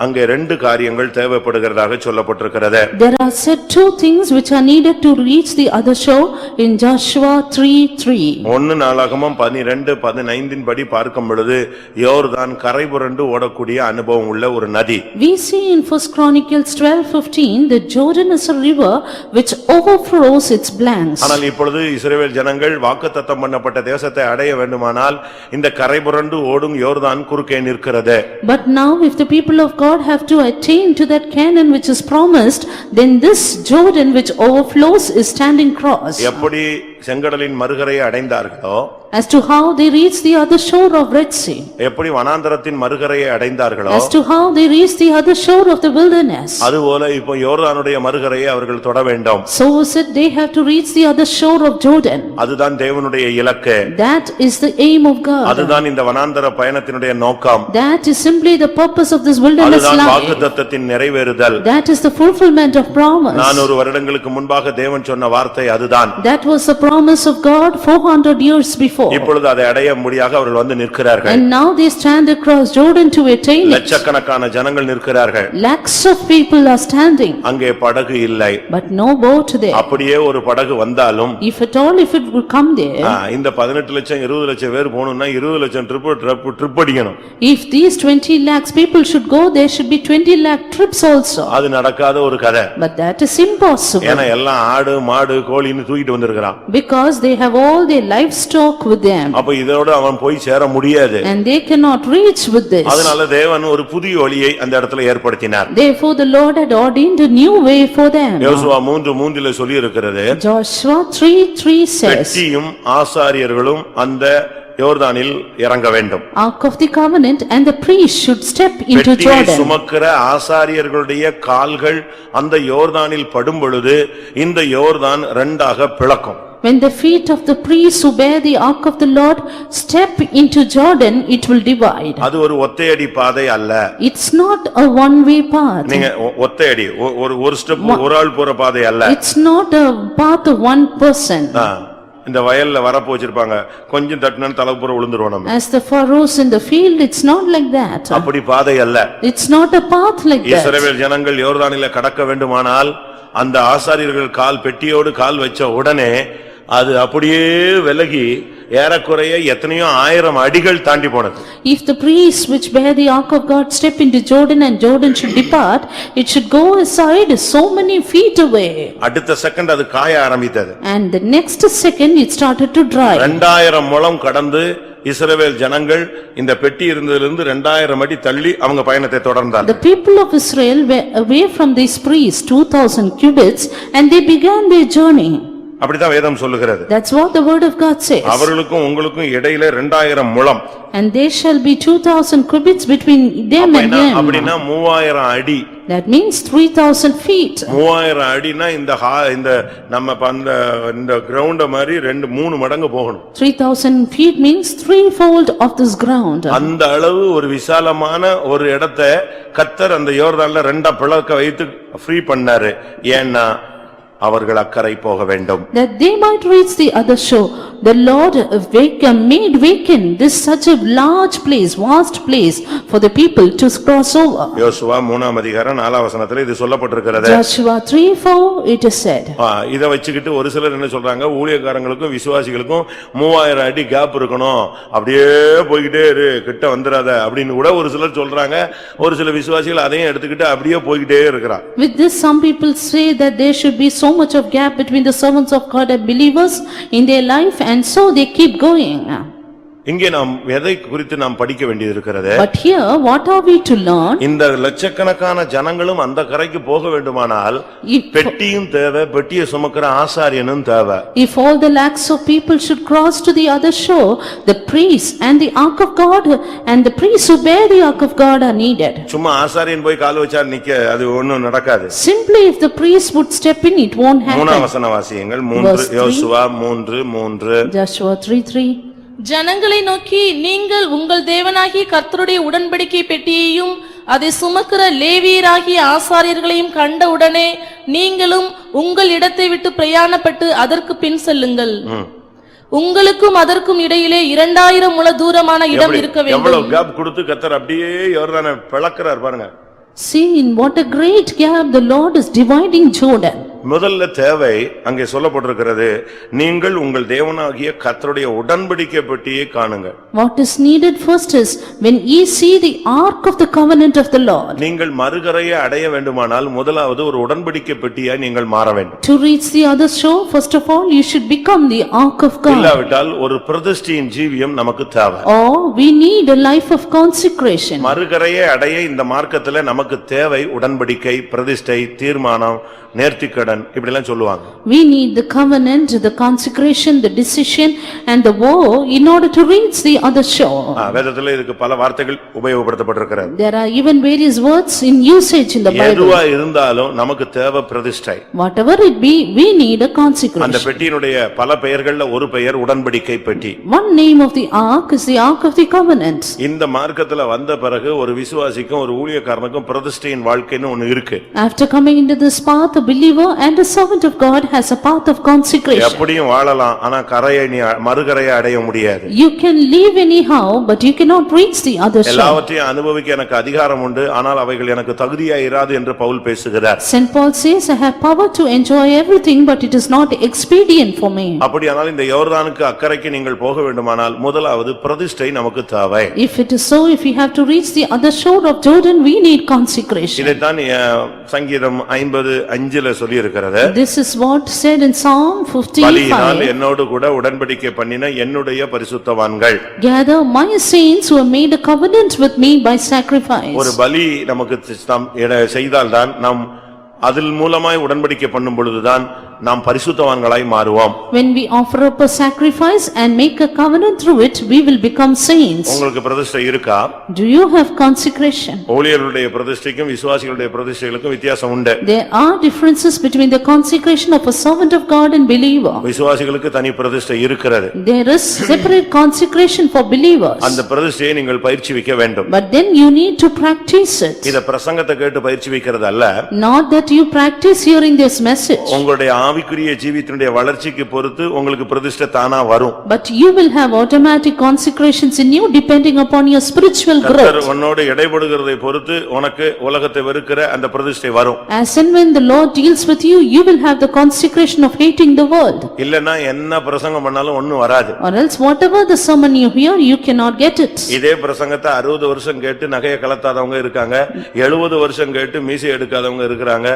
அங்கே ரெண்டு காரியங்கள் தேவைப்படுகிறதாக சொல்லப்பட்டிருக்கிறது. There are said two things which are needed to reach the other shore in Joshua 3:3. 1 நாளாகமம் 12:15 படி பார்க்கும் பொழுது யோர்தான் கரைபுரண்டு ஓடக்கூடிய அனுபவம் உள்ள ஒரு நதி. We see in 1 Chronicles 12:15 that Jordan is a river which overflows its banks. ஆனால் இப்பொழுது இஸ்ரவேல் ஜனங்கள் வாக்குத்தத்தம் பண்ணப்பட்ட தேசத்தை அடைய வேண்டுமானால் இந்த கரைபுரண்டு ஓடும் யோர்தான் குறுக்கே நிற்கிறது. But now if the people of God have to attain to that Canaan which is promised, then this Jordan which overflows is standing cross. எப்படி செங்கடலின் மறுகரையை அடைந்தார்களோ, As to how they reach the other shore of Red Sea, எப்படி வனாந்தரத்தின் மறுகரையை அடைந்தார்களோ, as to how they reach the other shore of the wilderness, அதுபோல இப்போ யோர்தானுடைய மறுகரையை அவர்கள் தொட வேண்டும். so is it they have to reach the other shore of Jordan. அதுதான் தேவனுடைய இலக்கு. That is the aim of God. அதுதான் இந்த வனாந்தர பயணத்தினுடைய நோக்கம். That is simply the purpose of this wilderness அதுதான் life. வாக்குத்தத்தத்தின் நிறைவேறுதல். That is the fulfillment of promise. 400 வருடங்களுக்கு முன்பாக தேவன் சொன்ன வார்த்தை அதுதான். That was the promise of God 400 years before. இப்பொழுது அதை அடைய முடியாக அவர்கள் வந்து நிற்கிறார்கள். And now they stand across Jordan to attain it. லட்சக்கணக்கான ஜனங்கள் நிற்கிறார்கள். Lakhs of people are standing. அங்கே படகு இல்லை. But no boat there. அப்படியே ஒரு படகு வந்தாலும் If at all, if it would come there, இந்த 18 லட்சம் 20 லட்சம் பேர் போகணும்னா 20 லட்சம் ட்ரிப் அடிக்கணும். if these 20 lakhs people should go, there should be 20 lakh trips also. அது நடக்காத ஒரு கதை. But that is impossible. ஏன்னா எல்லாம் ஆடு மாடு கோழின்னு தூக்கிட்டு வந்திருக்கான். Because they have all their livestock with them. அப்ப இதோட அவன் போய் சேர முடியாது. And they cannot reach with this. அதனால தேவன் ஒரு புதிய வழியை அந்த இடத்துல ஏற்படுத்தினார். Therefore the Lord had ordained a new way for them. யோசுவா 3:3 சொல்லி இருக்கிறது. Joshua 3:3 says, பெட்டியும் ஆசாரியர்களும் அந்த யோர்தானில் இறங்க வேண்டும். Ark of the covenant and the priest should step into பெட்டியை Jordan. சுமக்கிற ஆசாரியர்களுடைய கால்கள் அந்த யோர்தானில் படும் பொழுது இந்த யோர்தான் இரண்டாக பிளக்கும். When the feet of the priests who bear the ark of the Lord step into Jordan, it will divide. அது ஒரு ஒத்தையடி பாதை அல்ல. It's not a one-way path. நீங்க ஒத்தையடி ஒரு ஸ்டெப் ஒரு ஆள் போற பாதை அல்ல. It's not a path of one person. இந்த வயல்ல வரப்பு வச்சிருப்பாங்க, கொஞ்சம் தட்டினா தலைப்புற விழுந்துருவோம் நம்ம. As the furrows in the field, it's not like that. அப்படி பாதை அல்ல. It's not a path like that. இஸ்ரவேல் ஜனங்கள் யோர்தானிலே கடக்க வேண்டுமானால் அந்த ஆசாரியர்கள் கால் பெட்டியோடு கால் வச்ச உடனே அது அப்படியே விலகி ஏறக்குறைய எத்தனையோ 1000 அடிகள் தாண்டி போனது. If the priests which bear the ark of God step into Jordan and Jordan should depart, it should go aside so many feet away. அடுத்த செகண்ட் அது காய ஆரம்பித்தது. And the next second it started to dry. 2000 முழம் கடந்து இஸ்ரவேல் ஜனங்கள் இந்த பெட்டி இருந்ததிலிருந்து 2000 அடி தள்ளி அவங்க பயணத்தை தொடர்ந்தார்கள். The people of Israel were away from these priests 2000 cubits and they began their journey. அப்படிதான் வேதம் சொல்லுகிறது. That's what the word of God says. அவர்களுக்கும் உங்களுக்கும் இடையில 2000 முழம். And there shall be 2000 cubits between them and them. அப்படினா 3000 அடி. That means 3000 feet. 3000 அடினா இந்த நம்ம இந்த கிரவுண்ட மாதிரி 2-3 மடங்கு போகணும். 3000 feet means threefold of this ground. அந்த அளவு ஒரு விசாலமான ஒரு இடத்தை கர்த்தர் அந்த யோர்தான்ல ரெண்டா பிளக்க வைத்து ஃப்ரீ பண்ணாரு. ஏன்னா அவர்கள் அக்கறை போக வேண்டும். That they might reach the other shore. The Lord made vacant this such a large place, vast place for the people to cross over. யோசுவா 3ஆம் அதிகாரம் 4ஆம் வசனத்திலே இது சொல்லப்பட்டிருக்கிறது. Joshua 3:4 it is said. இத வச்சுக்கிட்டு ஒரு சிலர் என்ன சொல்றாங்க, ஊழியக்காரங்களுக்கும் விசுவாசிகளுக்கும் 3000 அடி கேப் இருக்கணும், அப்படியே போய்கிட்டே இரு, கிட்ட வந்துராத அப்படின்னு கூட ஒரு சிலர் சொல்றாங்க. ஒரு சில விசுவாசிகள் அதையும் எடுத்துக்கிட்டு அப்படியே போய்கிட்டே இருக்கிறாங்க. With this some people say that there should be so much of gap between the servants of God and believers in their life, and so they keep going. இங்கே நாம் எதை குறித்து நாம் படிக்க வேண்டியது இருக்கிறது? But here what are we to learn? இந்த லட்சக்கணக்கான ஜனங்களும் அந்த கரைக்கு போக வேண்டுமானால் பெட்டியும் தேவை, பெட்டியை சுமக்கிற ஆசாரியனும் தேவை. If all the lakhs of people should cross to the other shore, the priests and the ark of God and the priests who bear the ark of God are needed. சும்மா ஆசாரியன் போய் கால் வச்சா நிக்க அது ஒண்ணும் நடக்காது. Simply if the priest would step in, it won't happen. 3ஆம் வசன வாசியுங்கள். 3 யோசுவா 3:3. Joshua 3:3. ஜனங்களை நோக்கி, நீங்கள் உங்கள் தேவனாகிய கர்த்தருடைய உடன்படிக்கை பெட்டியையும் அதை சுமக்கிற லேவியராகிய ஆசாரியர்களையும் கண்டவுடனே நீங்களும் உங்கள் இடத்தை விட்டு பிரயாணப்பட்டு அதற்கு பின் செல்லுங்கள். உங்களுக்கும் அதற்கும் இடையிலே 2000 முழ தூரமான இடம் இருக்க வேண்டும். எவ்வளவு கேப் கொடுத்து கர்த்தர் அப்படியே யோர்தானை பிளக்கிறார் பாருங்க. See in what a great gap the Lord is dividing Jordan. முதல்ல தேவை அங்கே சொல்லப்பட்டிருக்கிறது, நீங்கள் உங்கள் தேவனாகிய கர்த்தருடைய உடன்படிக்கை பெட்டியை காணுங்க. What is needed first is when ye see the ark of the covenant of the Lord. நீங்கள் மறுகரையை அடைய வேண்டுமானால் முதலாவது ஒரு உடன்படிக்கை பெட்டியாய் நீங்கள் மாற வேண்டும். To reach the other shore, first of all you should become the ark of God. இல்லாவிட்டால் ஒரு பிரதிஷ்டையின் ஜீவியம் நமக்கு தேவை. Or we need a life of consecration. மறுகரையை அடைய இந்த மார்க்கத்துல நமக்கு தேவை உடன்படிக்கை, பிரதிஷ்டை, தீர்மானம், நேர்த்திக்கடன் இப்படி எல்லாம் சொல்லுவாங்க. We need the covenant, the consecration, the decision and the vow in order to reach the other shore. வேதத்துல இதுக்கு பல வார்த்தைகள் உபயோகப்படுத்தப்பட்டிருக்கிறது. There are even various words in usage in the Bible. எதுவா இருந்தாலும் நமக்கு தேவை பிரதிஷ்டை. Whatever it be, we need a அந்த consecration. பெட்டியினுடைய பல பெயர்கள்ல ஒரு பெயர் உடன்படிக்கை பெட்டி. One name of the ark is the ark of the covenant. இந்த மார்க்கத்துல வந்த பிறகு ஒரு விசுவாசிக்கும் ஒரு ஊழியக்காரனுக்கும் பிரதிஷ்டையின் வாழ்க்கைன்னு ஒன்னு இருக்கு. After coming into this path, a believer and a servant of God has a path of consecration. எப்படியும் வாழலாம், ஆனா கரையை நீ மறுகரையை அடைய முடியாது. You can live anyhow, but you cannot reach the other shore. எல்லாவற்றையும் அனுபவிக்க எனக்கு அதிகாரம் உண்டு, ஆனால் அவைகள் எனக்கு தகுதியா இராது என்று பவுல் பேசுகிறார். Saint Paul says, I have power to enjoy everything, but it is not expedient for me. அப்படியானால் இந்த யோர்தானுக்கு அக்கறைக்கு நீங்கள் போக வேண்டுமானால் முதலாவது பிரதிஷ்டை நமக்கு தேவை. If it is so, if we have to reach the other shore of Jordan, we need consecration. இதைத்தான் சங்கீதம் 50:5 சொல்லி இருக்கிறது. This is what said in Psalm 15:5. பலியினால் என்னோடு கூட உடன்படிக்கை பண்ணின என்னுடைய பரிசுத்தவான்கள். Gather my saints who have made a covenant with me by sacrifice. ஒரு பலி நமக்கு செய்தால்தான் நாம் அதில் மூலமாய் உடன்படிக்கை பண்ணும் பொழுதுதான் நாம் பரிசுத்தவான்களாய் மாறுவோம். When we offer up a sacrifice and make a covenant through it, we will become saints. உங்களுக்கு பிரதிஷ்டை இருக்கா? Do you have consecration? ஊழியர்களுடைய பிரதிஷ்டைக்கும் விசுவாசிகளுடைய பிரதிஷ்டைகளுக்கும் வித்தியாசம் உண்டு. There are differences between the consecration of a servant of God and believer. விசுவாசிகளுக்கு தனி பிரதிஷ்டை இருக்கிறது. There is separate consecration for believers. அந்த பிரதிஷ்டையை நீங்கள் பயிற்சி வைக்க வேண்டும். But then you need to practice it. இத பிரசங்கத்தை கேட்டு பயிற்சி வைக்கிறது அல்ல. Not that you practice hearing this message. உங்களுடைய ஆவிக்குரிய ஜீவிதத்தினுடைய வளர்ச்சிக்கு பொறுத்து உங்களுக்கு பிரதிஷ்டை தானா வரும். But you will have automatic consecrations in you depending upon your spiritual growth. கர்த்தர் உன்னோடு இடைபடுகிறதை பொறுத்து உனக்கு உலகத்தை வெறுக்கிற அந்த பிரதிஷ்டை வரும். As and when the Lord deals with you, you will have the consecration of hating the world. இல்லனா என்ன பிரசங்கம் பண்ணாலும் ஒண்ணும் வராது. Or else whatever the sermon you hear, you cannot get it. இதே பிரசங்கத்தை 60 வருஷம் கேட்டு நகையை கலத்தாதவங்க இருக்காங்க, 70 வருஷம் கேட்டு மீசை எடுக்காதவங்க இருக்காங்க,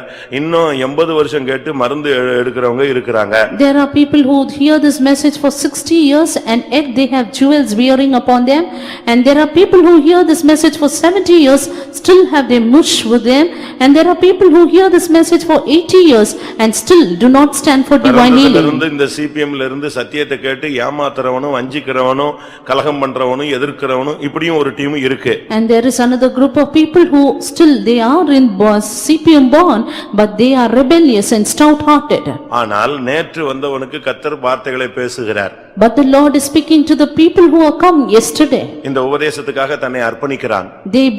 இன்னும் 80 வருஷம் கேட்டு மருந்து எடுக்கிறவங்க இருக்காங்க. There are people who hear this message for 60 years and yet they have jewels wearing upon them, and there are people who hear this message for 70 years still have their mush with them, and there are people who hear this message for 80 years and still do not stand for divine healing. இந்த சிபிஎம்ல இருந்து சத்தியத்தை கேட்டு ஏமாத்துறவனும் வஞ்சிக்கிறவனும் கலகம் பண்றவனும் எதிர்க்கிறவனும் இப்படியும் ஒரு team இருக்கு. And there is another group of people who still they are in CPM born, but they are rebellious and stout-hearted. ஆனால் நேற்று வந்தவனுக்கு கர்த்தர் வார்த்தைகளை பேசுகிறார். But the Lord is speaking to the people who are come yesterday. இந்த உபதேசத்துக்காக தன்னை அர்ப்பணிக்கிறான்.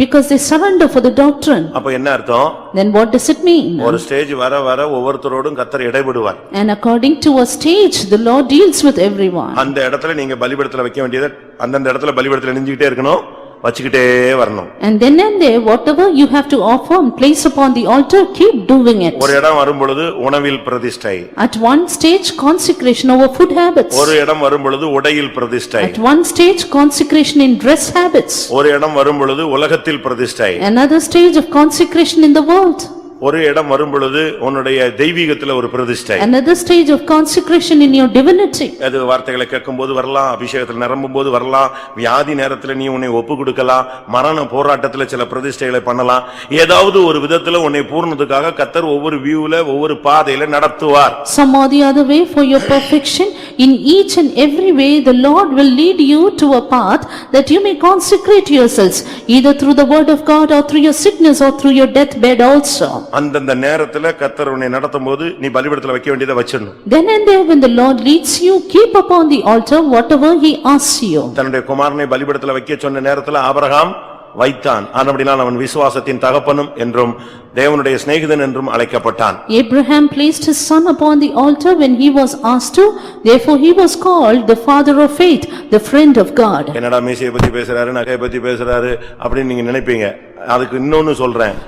Because they surrender for the doctrine. அப்ப என்ன அர்த்தம்? Then what does it mean? ஒரு ஸ்டேஜ் வர வர ஒவ்வொருத்தரோடும் கர்த்தர் இடைபடுவார். And according to a stage, the Lord deals with everyone. அந்த இடத்துல நீங்க பலிபீடத்துல வைக்க வேண்டியது அந்த இடத்துல பலிபீடத்துல நெஞ்சிக்கிட்டே இருக்கணும், வச்சிக்கிட்டே வரணும். And then and there, whatever you have to offer and place upon the altar, keep doing it. ஒரு இடம் வரும் பொழுது உணவில் பிரதிஷ்டை. At one stage, consecration over food habits. ஒரு இடம் வரும் பொழுது உடையில் பிரதிஷ்டை. At one stage, consecration in dress habits. ஒரு இடம் வரும் பொழுது உலகத்தில் பிரதிஷ்டை. Another stage of consecration in the world. ஒரு இடம் வரும் பொழுது உன்னுடைய தெய்வீகத்துல ஒரு பிரதிஷ்டை. Another stage of consecration in your divinity. அது வார்த்தைகளை கேட்கும்போது வரலாம், அபிஷேகத்தில் நிரம்பும்போது வரலாம், வியாதி நேரத்துல நீ உன்னை ஒப்பு கொடுக்கலாம், மரண போராட்டத்துல சில பிரதிஷ்டைகளை பண்ணலாம். ஏதாவது ஒரு விதத்துல உன்னை பூர்ணத்துக்காக கர்த்தர் ஒவ்வொரு வியூல ஒவ்வொரு பாதையில நடத்துவார். Some or the other way for your perfection, in each and every way the Lord will lead you to a path that you may consecrate yourselves, either through the word of God or through your sickness or through your deathbed also. அந்தந்த நேரத்துல கர்த்தர் உன்னை நடத்தும்போது நீ பலிபீடத்துல வைக்க வேண்டியதை வச்சிடணும். Then and there when the Lord leads you, keep upon the altar whatever he asks you. தன்னுடைய குமாரனை பலிபீடத்துல வைக்க சொன்ன நேரத்துல ஆபிரகாம் வைத்தான். ஆனபடியால் அவன் விசுவாசத்தின் தகப்பனும் என்றும் தேவனுடைய சிநேகிதன் என்றும் அழைக்கப்பட்டான். Abraham placed his son upon the altar when he was asked to, therefore he was called the father of faith, the friend of God. என்னடா மீசையை பத்தி பேசுறாரு, நகையை பத்தி பேசுறாரு அப்படின்னு நீங்க நினைப்பீங்க. அதுக்கு இன்னொன்னு சொல்றேன்.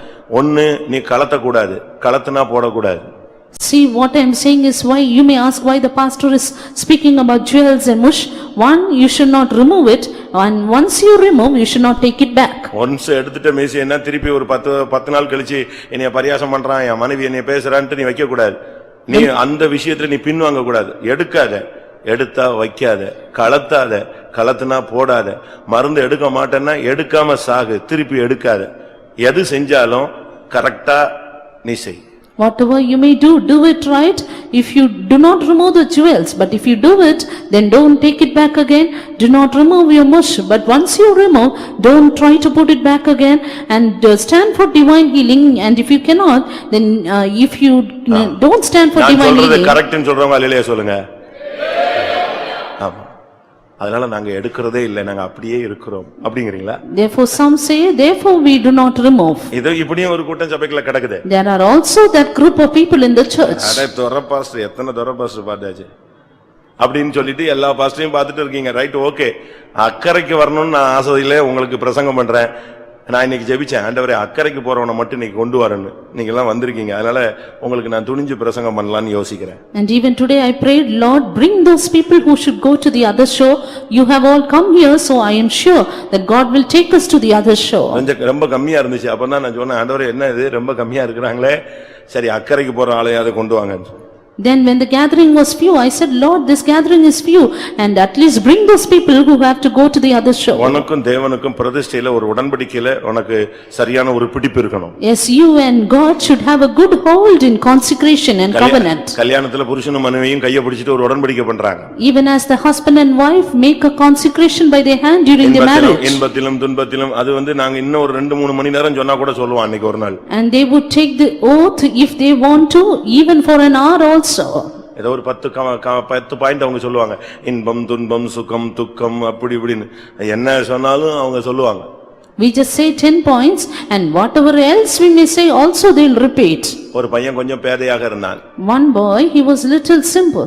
ஒன்னு, நீ கலத்தக்கூடாது, கலத்துனா போடக்கூடாது. See, what I am saying is why you may ask why the pastor is speaking about jewels and mush. One, you should not remove it, and once you remove, you should not take it back. Once எடுத்துட்ட மீசை என்ன திருப்பி ஒரு 10 நாள் கழிச்சு என்னைய பரியாசம் பண்றான், என் மனைவி என்னைய பேசுறான்ட்டு நீ வைக்க கூடாது. நீ அந்த விஷயத்துல நீ பின்வாங்க கூடாது. எடுக்காத, எடுத்தா வைக்காத, கலத்தாத, கலத்துனா போடாத. மருந்து எடுக்க மாட்டேன்னா எடுக்காம சாகு, திருப்பி எடுக்காத. எது செஞ்சாலும் கரெக்டா நீ செய். Whatever you may do it right. If you do not remove the jewels, but if you do it, then don't take it back again. Do not remove your mush, but once you remove, don't try to put it back again, and stand for divine healing. And if you cannot, then if you don't stand for நான் divine சொல்றது healing. கரெக்ட்னு சொல்றவங்க அல்லேலூயா சொல்லுங்க. ஆமா. அதனால நாங்க எடுக்கிறதே இல்ல, நாங்க அப்படியே இருக்கிறோம் அப்படிங்கறீங்களா? Therefore some say, therefore we do not remove. இது இப்படியும் ஒரு கூட்டம் சபைக்குள்ள கிடக்குது. There are also that group of people in the church. அட தொர பாஸ்டர், எத்தனை தொர பாஸ்டர் பார்த்தாச்சு அப்படின்னு சொல்லிட்டு எல்லா பாஸ்டரையும் பார்த்துட்டு இருக்கீங்க. Right, okay. அக்கறைக்கு வரணும்னு நான் ஆசையிலே உங்களுக்கு பிரசங்கம் பண்றேன். நான் இன்னைக்கு ஜெபிச்சேன், ஆண்டவரே அக்கறைக்கு போறவனை மட்டும் இன்னைக்கு கொண்டு வரேன்னு. நீங்க எல்லாம் வந்திருக்கீங்க, அதனால உங்களுக்கு நான் துணிஞ்சு பிரசங்கம் பண்ணலாம்னு யோசிக்கிறேன். And even today I prayed, Lord, bring those people who should go to the other shore. You have all come here, so I am sure that God will take us to the other shore. கொஞ்சம் ரொம்ப கம்மியா இருந்துச்சு. அப்பதான் நான் சொன்னேன், ஆண்டவரே என்ன இது ரொம்ப கம்மியா இருக்கிறாங்களே, சரி அக்கறைக்கு போற ஆளையாவது கொண்டு வாங்கன்னு. Then when the gathering was few, I said, Lord, this gathering is few, and at least bring those people who have to go to the other shore. உனக்கும் தேவனுக்கும் பிரதிஷ்டையில ஒரு உடன்படிக்கையில உனக்கு சரியான ஒரு பிடிப்பு இருக்கணும். Yes, you and God should have a good hold in consecration and covenant. கல்யாணத்துல புருஷனும் மனைவியும் கையை பிடிச்சிட்டு ஒரு உடன்படிக்கை பண்றாங்க. Even as the husband and wife make a consecration by their hand during their marriage. இன்பத்திலும் துன்பத்திலும் அது நாங்க இன்னும் ஒரு 2-3 மணி நேரம் சொன்னா கூட சொல்லுவோம் அன்னைக்கு ஒரு நாள். And they would take the oath if they want to, even for an hour also. ஏதோ ஒரு 10 பாயிண்ட் அவங்க சொல்லுவாங்க. இன்பம் துன்பம் சுகம் துக்கம் அப்படி இப்படின்னு என்ன சொன்னாலும் அவங்க சொல்லுவாங்க. We just say 10 points, and whatever else we may say also they'll repeat. ஒரு பையன் கொஞ்சம் பேதையாக இருந்தான். One boy, he was little simple.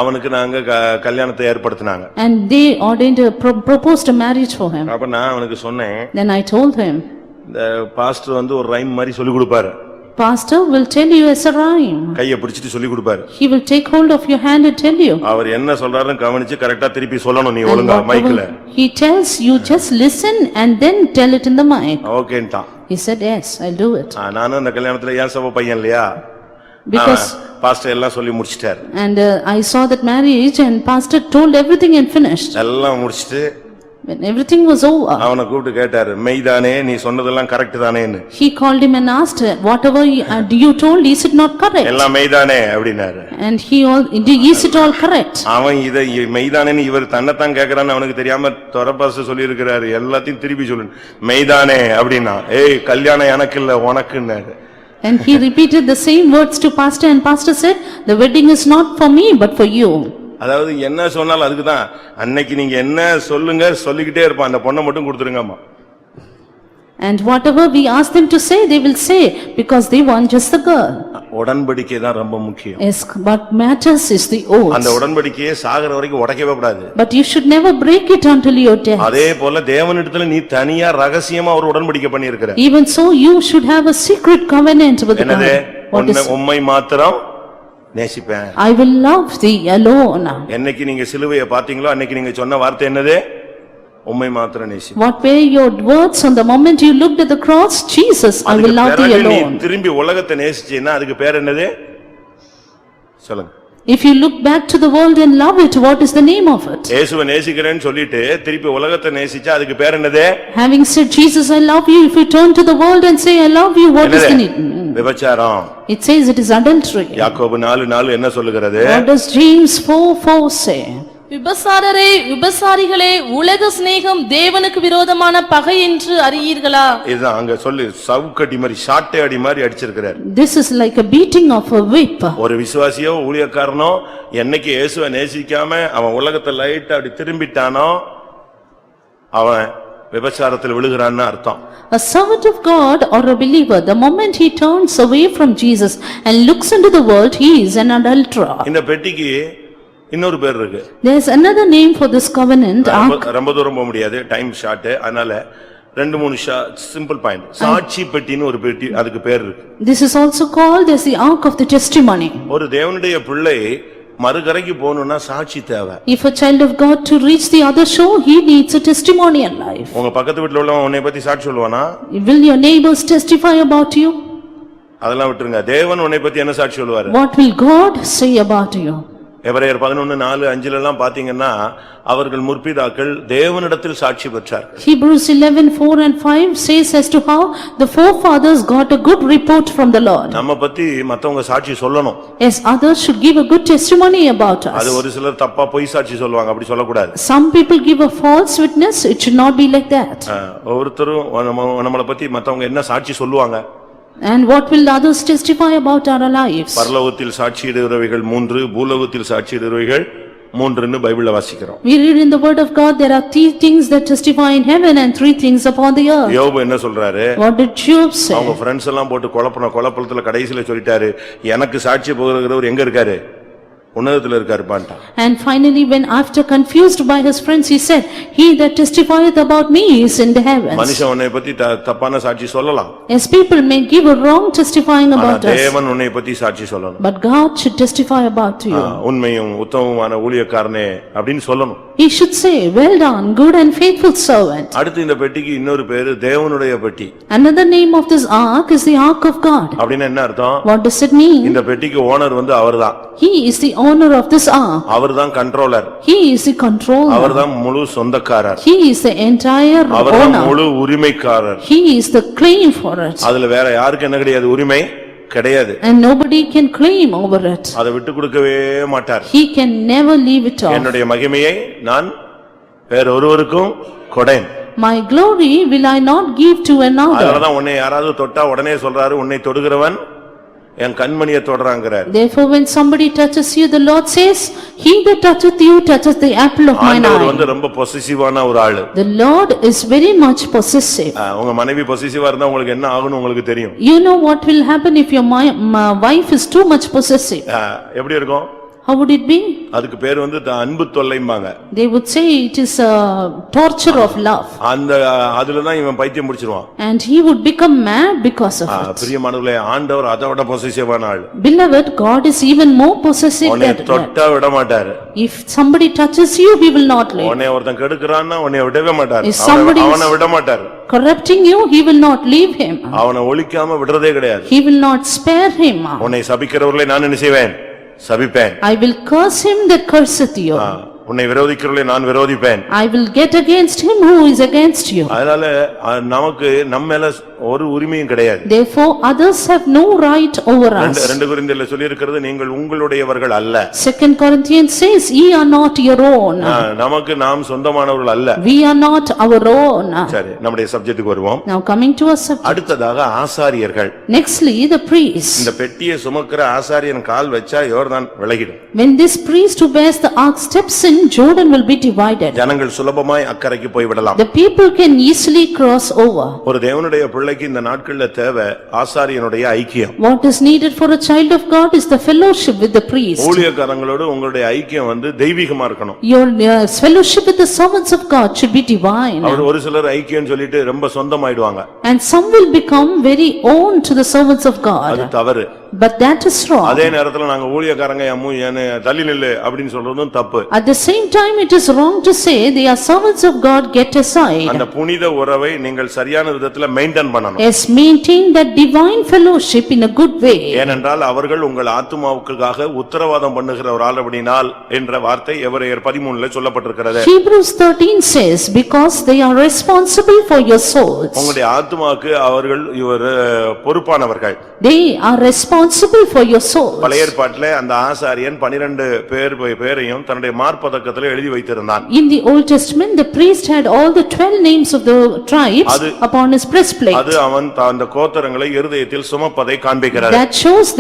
அவனுக்கு நாங்க கல்யாணத்தை ஏற்படுத்தினாங்க. And they ordained proposed a marriage for him. அப்ப நான் அவனுக்கு சொன்னேன், Then I told him, இந்த பாஸ்டர் ஒரு ரைம் மாதிரி சொல்லி கொடுப்பாரு. Pastor will tell you as a rhyme. கையை பிடிச்சிட்டு சொல்லி கொடுப்பாரு. He will take hold of your hand and tell you. அவர் என்ன சொல்றாருன்னு கவனிச்சு கரெக்ட்டா திருப்பி சொல்லணும் நீ ஒழுங்கா மைக்ல. He tells you, just listen and then tell it in the mic. ஓகேன்டா. He said, yes, I'll do it. நானும் அந்த கல்யாணத்துல ஏன் சபை பையன் இல்லையா? Because பாஸ்டர் எல்லாம் சொல்லி முடிச்சிட்டாரு. And I saw that marriage and pastor told everything and finished. எல்லாம் முடிச்சிட்டு When everything was over, அவனை கூப்பிட்டு கேட்டாரு, மெய்தானே நீ சொன்னதெல்லாம் கரெக்ட் தானேன்னு. he called him and asked, whatever you told, is it not correct? எல்லாம் மெய்தானே அப்படினாரு. And is it all correct? அவன் இதை மெய்தானேன்னு இவர் தன்னைத்தான் கேட்கறான்னு அவனுக்கு தெரியாம தொரப்பாச சொல்லி இருக்கிறாரு. எல்லாத்தையும் திருப்பி சொல்லு மெய்தானே அப்படின்னா, ஏய் கல்யாணம் எனக்கு இல்ல உனக்குன்னாரு. And he repeated the same words to pastor, and pastor said, the wedding is not for me but for you. அதாவது என்ன சொன்னாலும் அதுக்குதான். அன்னைக்கு நீங்க என்ன சொல்லுங்க சொல்லிக்கிட்டே இருப்பான், அந்த பொண்ணை மட்டும் கொடுத்துருங்கம்மா. And whatever we ask them to say, they will say, because they want just the girl. உடன்படிக்கை தான் ரொம்ப முக்கியம். Yes, what matters is the oath. அந்த உடன்படிக்கையை சாகர வரைக்கும் உடைக்கவே கூடாது. But you should never break it until your death. அதே போல தேவனிடத்துல நீ தனியா ரகசியமா ஒரு உடன்படிக்கை பண்ணி இருக்கிற. Even so, you should have a secret covenant with God. என்னது? உம்மை மாத்திரம் நேசிப்பேன். I will love thee alone. என்னைக்கு நீங்க சிலுவையை பாத்தீங்களோ அன்னைக்கு நீங்க சொன்ன வார்த்தை என்னது? உம்மை மாத்திரம் நேசிப்பேன். What were your words on the moment you looked at the cross? Jesus, I will love thee alone. நீ திரும்பி உலகத்தை நேசிச்சீனா அதுக்கு பேர் என்னது? சொல்லுங்க. If you look back to the world and love it, what is the name of it? இயேசுவை நேசிக்கிறேன்னு சொல்லிட்டு திருப்பி உலகத்தை நேசிச்சா அதுக்கு பேர் என்னது? Having said, Jesus, I love you, if you turn to the world and say, I love you, what is the name? விபச்சாரம். It says it is adultery. யாக்கோபு 4:4 என்ன சொல்லுகிறது? What does James 4:4 say? விபசாரரே விபசாரிகளே, உலக சிநேகம் தேவனுக்கு விரோதமான பகை என்று அறியீர்களா? இதுதான் அங்க சொல்லி சவுக்கடி மாதிரி சாட்டை அடி மாதிரி அடிச்சிருக்கிறார். This is like a beating of a whip. ஒரு விசுவாசியோ ஊழியக்காரனோ என்னைக்கு இயேசுவை நேசிக்காம அவன் உலகத்தை லைட்டா அப்படி திரும்பிட்டானோ அவன் விபச்சாரத்தில் விழுகிறான்னு அர்த்தம். A servant of God or a believer, the moment he turns away from Jesus and looks into the world, he is an adulterer. இந்த பெட்டிக்கு இன்னொரு பேர் இருக்கு. There is another name for this covenant ark. ரொம்ப தூரம் போக முடியாது, time short. அதனால ரெண்டு மூணு சிம்பிள் பாயிண்ட். சாட்சி பெட்டின்னு ஒரு பெட்டி, அதுக்கு பேர் இருக்கு. This is also called as the ark of the testimony. ஒரு தேவனுடைய பிள்ளை மறுகரைக்கு போகணும்னா சாட்சி தேவை. If a child of God to reach the other shore, he needs a testimonial life. உங்க பக்கத்து வீட்ல உள்ளவன் உன்னை பத்தி சாட்சி சொல்லுவானா? Will your neighbors testify about you? அதெல்லாம் விட்டுருங்க. தேவன் உன்னை பத்தி என்ன சாட்சி சொல்லுவாரு? What will God say about you? எபிரேயர் 11:4-5 எல்லாம் பாத்தீங்கன்னா அவர்கள் முற்பிதாக்கள் தேவனிடத்தில் சாட்சி பெற்றார்கள். Hebrews 11:4 and 5 says as to how the forefathers got a good report from the Lord. நம்ம பத்தி மத்தவங்க சாட்சி சொல்லணும். As others should give a good testimony about us. அது ஒரு சிலர் தப்பா பொய் சாட்சி சொல்லுவாங்க, அப்படி சொல்லக்கூடாது. Some people give a false witness, it should not be like that. ஒவ்வொருத்தரும் நம்மளை பத்தி மத்தவங்க என்ன சாட்சி சொல்லுவாங்க? And what will others testify about our lives? பரலோகத்தில் சாட்சியிடுகிறவைகள் 3, பூலோகத்தில் சாட்சியிடுகிறவைகள் 3ன்னு பைபிள்ல வாசிக்கிறோம். We read in the word of God there are 3 things that testify in heaven and 3 things upon the earth. யோபு என்ன சொல்றாரு? What did Job say? அவங்க friends எல்லாம் போட்டு குழப்பத்துல கடைசில சொல்லிட்டாரு, எனக்கு சாட்சி போகிறவர் எங்க இருக்காரு? உன்னதத்துல இருக்காருப்பான்டா. And finally when after confused by his friends he said, he that testifieth about me is in the heavens. மனுஷன் உன்னை பத்தி தப்பான சாட்சி சொல்லலாம். As people may give a wrong testifying about us. தேவன் உன்னை பத்தி சாட்சி சொல்லணும். But God should testify about you. உண்மையும் உத்தமமான ஊழியக்காரனே அப்படினு சொல்லணும். He should say, well done, good and faithful servant. அடுத்து இந்த பெட்டிக்கு இன்னொரு பேரு தேவனுடைய பெட்டி. Another name of this ark is the ark of God. அப்படினா என்ன அர்த்தம்? What does it mean? இந்த பெட்டிக்கு ஓனர் அவர்தான். He is the owner of this ark. அவர்தான் controller. He is the controller. அவர்தான் முழு சொந்தக்காரர். He is the entire owner. அவர்தான் முழு உரிமைக்காரர். He is the claim for it. அதுல வேற யாருக்கு என்ன கிடையாது? உரிமை கிடையாது. And nobody can claim over it. அதை விட்டு கொடுக்கவே மாட்டார். He can never leave it off. என்னுடைய மகிமையை நான் வேற ஒருவருக்கும் கொடேன். My glory will I not give to another. அதனாலதான் உன்னை யாராவது தொட்டா உடனே சொல்றாரு, உன்னை தொடுகிறவன் என் கண்மணியை தொடுறாங்கறார். Therefore when somebody touches you, the Lord says, he that toucheth you touches the apple of mine eye. ஆண்டவர் ரொம்ப பொசசிவான ஒரு ஆளு. The Lord is very much possessive. உங்க மனைவி பொசசிவா இருந்தா உங்களுக்கு என்ன ஆகும்னு உங்களுக்கு தெரியும். You know what will happen if your wife is too much possessive. எப்படி இருக்கும்? How would it be? அதுக்கு பேர் அன்பு தொல்லைம்பாங்க. They would say it is a torture of love. அதுல தான் இவன் பைத்தியம் பிடிச்சிருவான். And he would become mad because of it. பிரியமானவர்களே, ஆண்டவர் அதோட பொசசிவான ஆளு. Beloved, God is even more possessive than that. தொட்டா விட மாட்டாரு. If somebody touches you, he will not leave. உன்னை ஒருத்தன் கெடுக்கறான்னா உன்னை விடவே மாட்டாரு. அவனை விட மாட்டாரு. Corrupting you, he will not leave him. அவனை ஒழிக்காம விடுறதே கிடையாது. He will not spare him. உன்னை சபிக்கிறவர்களை நான் என்ன செய்வேன்? சபிப்பேன். I will curse him that curseth you. உன்னை விரோதிக்கிறவர்களை நான் விரோதிப்பேன். I will get against him who is against you. அதனால நமக்கு நம்ம மேல ஒரு உரிமையும் கிடையாது. Therefore others have no right over us. 2 கொரிந்தியர்ல சொல்லி இருக்கிறது, நீங்கள் உங்களுடையவர்கள் அல்ல. 2 Corinthians says, ye are not your own. நமக்கு நாம் சொந்தமானவர்கள் அல்ல. We are not our own. சரி, நம்முடைய சப்ஜெக்ட்டுக்கு வருவோம். Now coming to our subject. அடுத்ததாக ஆசாரியர்கள். Nextly the priests. இந்த பெட்டியை சுமக்கிற ஆசாரியன் கால் வச்சா யோர்தான் விலகிடும். When this priest who bears the ark steps in, Jordan will be divided. ஜனங்கள் சுலபமாய் அக்கறைக்கு போய் விடலாம். The people can easily cross over. ஒரு தேவனுடைய பிள்ளைக்கு இந்த நாட்கள்ல தேவை ஆசாரியனுடைய ஐக்கியம். What is needed for a child of God is the fellowship with the priest. ஊழியக்காரங்களோடு உங்களுடைய ஐக்கியம் தெய்வீகமா இருக்கணும். Your fellowship with the servants of God should be divine. அவர் ஒரு சிலர் ஐக்கியம் சொல்லிட்டு ரொம்ப சொந்தமாயிடுவாங்க. And some will become very own to the servants of God. அது தவறு. But that is wrong. அதே நேரத்துல நாங்க ஊழியக்காரங்க தள்ளி நில்லு அப்படினு சொல்றதும் தப்பு. At the same time it is wrong to say they are servants of God, get aside. அந்த புனித உறவை நீங்கள் சரியான விதத்துல மெயின்டைன் பண்ணணும். Yes, maintain that divine fellowship in a good way. ஏனென்றால் அவர்கள் உங்கள் ஆத்துமாவுக்காக உத்தரவாதம் பண்ணுகிற ஒரு ஆள் அப்படினால் என்ற வார்த்தை எபிரேயர் 13ல சொல்லப்பட்டிருக்கிறது. Hebrews 13 says, because they are responsible for your souls. உங்களுடைய ஆத்துமாவுக்கு அவர்கள் பொறுப்பானவர்கள். They are responsible responsible for your souls. பழைய ஏற்பாட்டிலே அந்த ஆசாரியன் 12 பேரையும் தன்னுடைய மார்பதக்கத்திலே எழுதி வைத்திருந்தான். In the Old Testament, the priest had all the 12 names of the tribes upon his breastplate. அது அவன் அந்த கோத்திரங்களை இருதயத்தில் சுமப்பதை காண்பிக்கிறது. That shows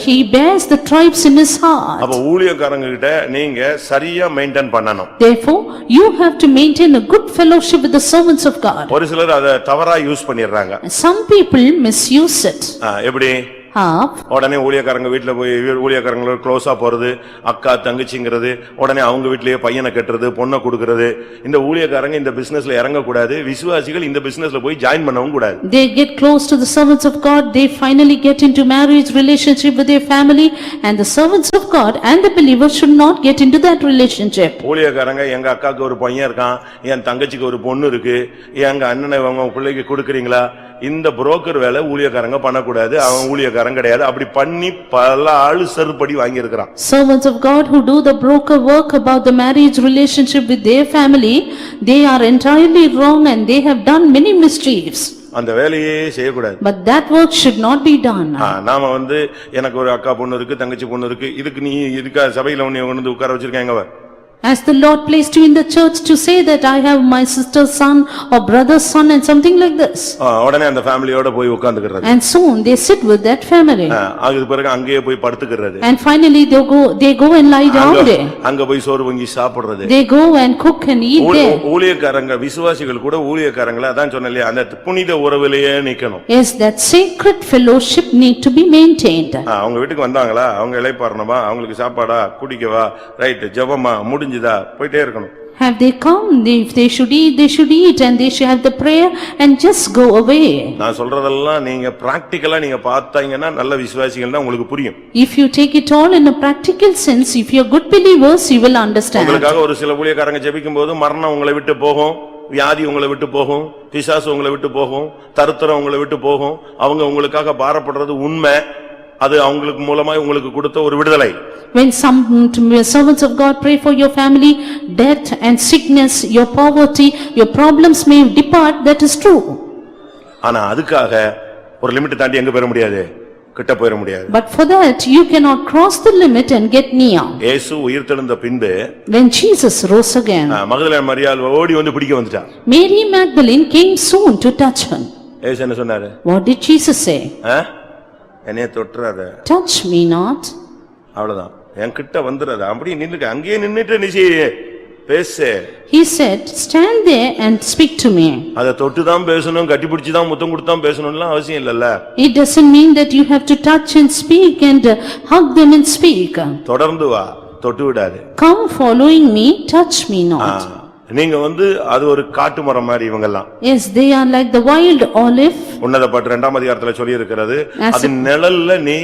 he bears the tribes in his heart. அப்ப ஊழியக்காரங்க கிட்ட நீங்க சரியா மெயின்டைன் பண்ணணும். Therefore, you have to maintain a good fellowship with the servants of God. ஒரு சிலர் அதை தவறா யூஸ் பண்ணிடுறாங்க. Some people misuse it. எப்படி? உடனே ஊழியக்காரங்க வீட்டுல போய் ஊழியக்காரங்களோட க்ளோஸா போறது, அக்கா தங்கச்சிங்கிறது, உடனே அவங்க வீட்லயே பையனை கட்டுறது, பொண்ணை கொடுக்கறது. இந்த ஊழியக்காரங்க இந்த பிசினஸ்ல இறங்க கூடாது, விசுவாசிகள் இந்த பிசினஸ்ல போய் ஜாயின் பண்ணவும் கூடாது. They get close to the servants of God, they finally get into marriage relationship with their family, and the servants of God and the believers should not get into that relationship. ஊழியக்காரங்க எங்க அக்காக்கு ஒரு பையன் இருக்கான், என் தங்கச்சிக்கு ஒரு பொண்ணு இருக்கு, எங்க அண்ணனை உங்க பிள்ளைக்கு கொடுக்கறீங்களா? இந்த புரோக்கர் வேலை ஊழியக்காரங்க பண்ணக்கூடாது, அவன் ஊழியக்காரன் கிடையாது. அப்படி பண்ணி பல ஆளு செருப்படி வாங்கி இருக்கிறான். Servants of God who do the broker work about the marriage relationship with their family, they are entirely wrong and they have done many mischiefs. அந்த வேலையே செய்யக்கூடாது. But that work should not be done. நாம எனக்கு ஒரு அக்கா பொண்ணு இருக்கு, தங்கச்சி பொண்ணு இருக்கு, இதுக்கு நீ இதுக்கா சபையில உன்னை கொண்டு உட்கார வச்சிருக்கேங்க. As the Lord placed you in the church to say that I have my sister's son or brother's son and something like this. உடனே அந்த ஃபேமிலியோட போய் உட்கார்ந்துக்கிறது. And soon they sit with that family. அதுக்கு பிறகு அங்கேயே போய் படுத்துக்கிறது. And finally they go and lie down there. அங்க போய் சோறு வாங்கி சாப்பிடுறது. They go and cook and eat there. ஊழியக்காரங்க விசுவாசிகள் கூட ஊழியக்காரங்கள அதான் சொன்னேன், அந்த புனித உறவிலேயே நிக்கணும். Yes, that sacred fellowship need to be maintained. அவங்க வீட்டுக்கு வந்தாங்களா, அவங்க இளைப்பாறணுமா, அவங்களுக்கு சாப்பாடா, குடிக்கவா, ரைட், ஜெபமா முடிஞ்சதா, போயிட்டே இருக்கணும். Have they come? If they should eat and they should have the prayer and just go away. நான் சொல்றதெல்லாம் நீங்க பிராக்டிகலா நீங்க பார்த்தாங்கன்னா நல்ல விசுவாசிகள்னா உங்களுக்கு புரியும். If you take it all in a practical sense, if you are good believers, you will understand. உங்களுக்காக ஒரு சில ஊழியக்காரங்க ஜெபிக்கும்போது மரணம் உங்களை விட்டு போகும், வியாதி உங்களை விட்டு போகும், பிசாசு உங்களை விட்டு போகும், தருத்திரம் உங்களை விட்டு போகும். அவங்க உங்களுக்காக பாரப்படுறது உண்மை. அது அவங்களுக்கு மூலமா உங்களுக்கு கொடுத்த ஒரு விடுதலை. When some servants of God pray for your family, death and sickness, your poverty, your problems may depart, that is true. ஆனா அதுக்காக ஒரு லிமிட் தாண்டி எங்க போற முடியாது, கிட்ட போயிர முடியாது. But for that you cannot cross the limit and get near. இயேசு உயிர்த்தெழுந்த பின்பு when Jesus rose again, மகதலேனா மரியாள் ஓடி வந்து பிடிக்க வந்துட்டா. Mary Magdalene came soon to touch him. இயேசு என்ன சொன்னாரு? What did Jesus say? என்னைய தொட்டுறாத, touch me not. அவ்வளவுதான், என் கிட்ட வந்துறாத. அப்படியே நின்னுக்க, அங்கேயே நின்னுட்டு நீ பேசு. He said, stand there and speak to me. அத தொட்டு தான் பேசணும், கட்டி பிடிச்சு தான் முத்தம் கொடுத்து தான் பேசணும்லாம் அவசியம் இல்லல்ல. It doesn't mean that you have to touch and speak and hug them and speak. தொடர்ந்து வா, தொட்டு விடாதே. Come following me, touch me not. நீங்க அது ஒரு காட்டு மரம் மாதிரி இவங்கெல்லாம். Yes, they are like the wild olive. உன்னத பாட்டு 2ஆம் அதிகாரத்துல சொல்லி இருக்கிறது, அது நிழல்ல நீ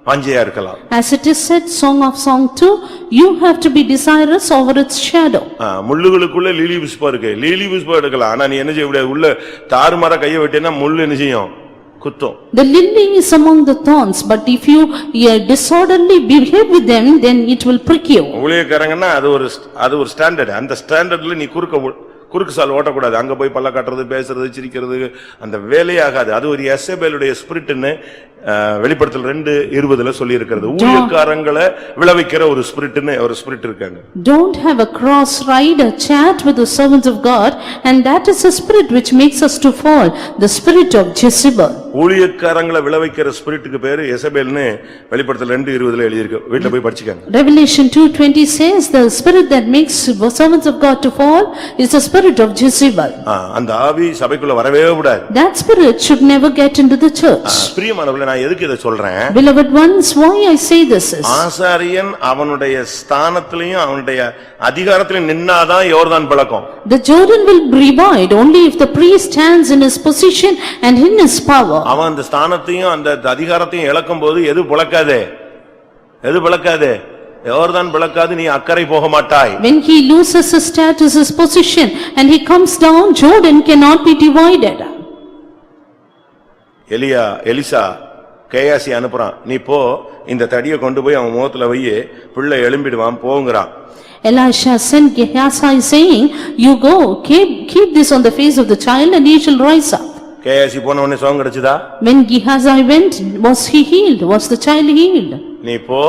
வாஞ்சையா இருக்கலாம். As it is said, Song of Song 2, you have to be desirous over its shadow. முள்ளுகளுக்குள்ள லீலி புஷ்பம் இருக்கு, லீலி புஷ்பம் எடுக்கலாம். ஆனா நீ என்ன செய்ய முடியாது, உள்ள தாறுமாற கையை விட்டேன்னா முள்ளு என்ன செய்யும், குத்தும். The lily is among the thorns, but if you disorderly behave with them, then it will prick you. ஊழியக்காரங்கன்னா அது ஒரு ஸ்டாண்டர்ட். அந்த ஸ்டாண்டர்ட்ல நீ குறுக்கு சால் ஓட்டக்கூடாது. அங்க போய் பல்ல காட்டுறது, பேசுறது, சிரிக்கிறது, அந்த வேலையாகாது. அது ஒரு எசபேலுடைய ஸ்பிரிட்னு வெளிப்படுத்தல் 2:20 சொல்லி இருக்கிறது. ஊழியக்காரங்களை விளைவிக்கிற ஒரு ஸ்பிரிட் இருக்காங்க. Don't have a cross ride, a chat with the servants of God, and that is a spirit which makes us to fall, the spirit of Jezebel. ஊழியக்காரங்களை விளைவிக்கிற ஸ்பிரிட்டுக்கு பேரு எசபேல்னு வெளிப்படுத்தல் 2:20 எழுதி இருக்கு. வீட்ல போய் படிச்சுக்கங்க. Revelation 2:20 says the spirit that makes the servants of God to fall is the spirit of Jezebel. அந்த ஆவி சபைக்குள்ள வரவே கூடாது. That spirit should never get into the church. பிரியமானவர்களே, நான் எதுக்கு இத சொல்றேன்? Beloved ones, why I say this is, ஆசாரியன் அவனுடைய ஸ்தானத்திலயும் அவனுடைய அதிகாரத்திலும் நின்னாதான் யோர்தான் பிளக்கும். The Jordan will divide only if the priest stands in his position and in his power. அவன் அந்த ஸ்தானத்தையும் அந்த அதிகாரத்தையும் இழக்கும்போது எது பிளக்காது, யோர்தான் பிளக்காது, நீ அக்கறை போக மாட்டாய். When he loses his status, his position, and he comes down, Jordan cannot be divided. Elisha Gehazi அனுப்புறான், நீ போ, இந்த தடியை கொண்டு போய் அவன் முகத்துல வையே, பிள்ளை எழும்பிடுவான் போங்கறான். Elisha sent Gehazi saying, you go, keep this on the face of the child and he shall rise up. Gehazi போன உடனே சுகம் கிடைச்சதா? When Gehazi went, was he healed? Was the child healed? நீ போ,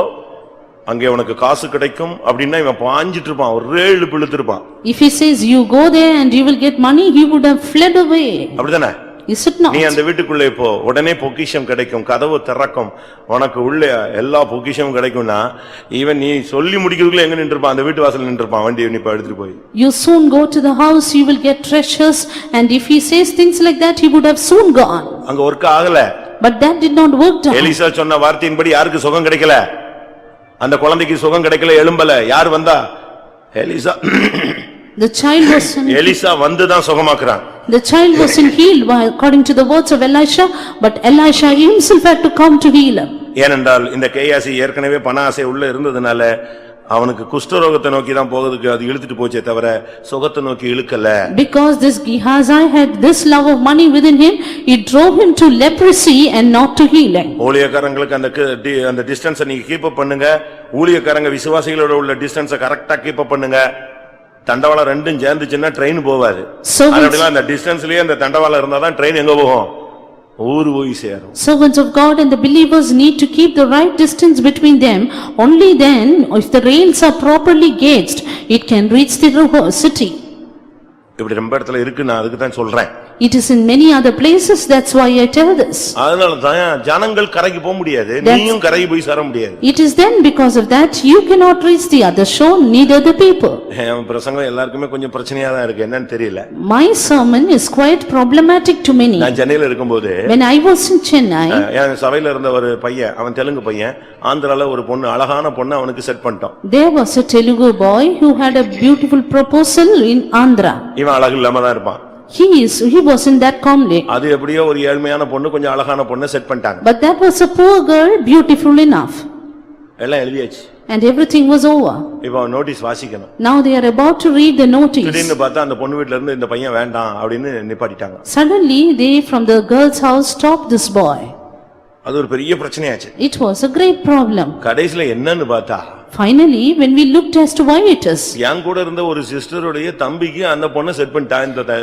அங்கே உனக்கு காசு கிடைக்கும் அப்படின்னா இவன் பாஞ்சிட்டு இருப்பான், ஒரே இழுப்பு இழுத்திருப்பான். If he says, you go there and you will get money, he would have fled away. அப்படிதானே? Is it not? நீ அந்த வீட்டுக்குள்ளே போ, உடனே பொக்கிஷம் கிடைக்கும், கதவு திறக்கும், உனக்கு உள்ள எல்லா பொக்கிஷமும் கிடைக்கும்னா இவன் நீ சொல்லி முடிக்கிறதுக்குள்ள எங்க நின்றுப்பான்? அந்த வீட்டு வாசல்ல நின்றுப்பான், வண்டியை நீ எடுத்துட்டு போய். You soon go to the house, you will get treasures, and if he says things like that, he would have soon gone. அங்க ஒர்க் ஆகல. But that did not work out. Elisha சொன்ன வார்த்தையின்படி யாருக்கு சுகம் கிடைக்கல? அந்த குழந்தைக்கு சுகம் கிடைக்கல, எழும்பல. யார் வந்தா? Elisha. The child was Elisha வந்துதான் சுகமாக்குறான். The child was healed according to the words of Elisha, but Elisha himself had to come to heal him. ஏனென்றால் இந்த கேயாசி ஏற்கனவே பண ஆசை உள்ள இருந்ததுனால அவனுக்கு குஷ்டரோகத்தை நோக்கி தான் போகிறதுக்கு அது இழுத்துட்டு போச்சே தவிர சுகத்தை நோக்கி இழுக்கல. Because this Gehazi had this love of money within him, it drove him to leprosy and not to healing. ஊழியக்காரங்களுக்கு அந்த டிஸ்டன்ஸை நீங்க கீப் அப் பண்ணுங்க. ஊழியக்காரங்க விசுவாசிகளோட உள்ள டிஸ்டன்ஸை கரெக்டா கீப் அப் பண்ணுங்க. தண்டவாளம் ரெண்டும் சேர்ந்துச்சுன்னா ட்ரெயின் போவாது. அதனால அந்த டிஸ்டன்ஸ்லயே அந்த தண்டவாளம் இருந்தாதான் ட்ரெயின் எங்க போகும்? ஊரு போய் சேரும். Servants of God and the believers need to keep the right distance between them. Only then, if the rails are properly gauged, it can reach the city. இப்படி ரொம்ப இடத்துல இருக்கு, நான் அதுக்கு தான் சொல்றேன். It is in many other places, that's why I tell this. அதனால தான் ஜனங்கள் கரைக்கு போக முடியாது, நீயும் கரைக்கு போய் சேர முடியாது. It is then because of that you cannot reach the other shore, neither the people. என் பிரசங்கம் எல்லாருக்குமே கொஞ்சம் பிரச்சனையா தான் இருக்கு, என்னன்னு தெரியல. My sermon is quite problematic to many. நான் சென்னையில இருக்கும்போது, when I was in Chennai, என் சபையில இருந்த ஒரு பையன், அவன் தெலுங்கு பையன், ஆந்திரால ஒரு பொண்ணு, அழகான பொண்ணு அவனுக்கு செட் பண்ணிட்டோம். There was a Telugu boy who had a beautiful proposal in Andhra. இவன் அழகு இல்லாம தான் இருப்பான். He was in that comely. அது எப்படியோ ஒரு ஏழ்மையான பொண்ணு, கொஞ்சம் அழகான பொண்ணு செட் பண்ணிட்டாங்க. But that was a poor girl, beautiful enough. எல்லாம் எழுதியாச்சு. And everything was over. இப்போ நோட்டீஸ் வாசிக்கணும். Now they are about to read the notice. திடீர்னு பார்த்தா அந்த பொண்ணு வீட்ல இருந்து இந்த பையன் வேண்டாம் அப்படின்னு நிப்பாட்டிட்டாங்க. Suddenly they from the girl's house stopped this boy. அது ஒரு பெரிய பிரச்சனையாச்சு. It was a great problem. கடைசில என்னன்னு பார்த்தா, Finally, when we looked as to why it is, என் கூட இருந்த ஒரு சிஸ்டருடைய தம்பிக்கு அந்த பொண்ணை செட் பண்ணிட்டா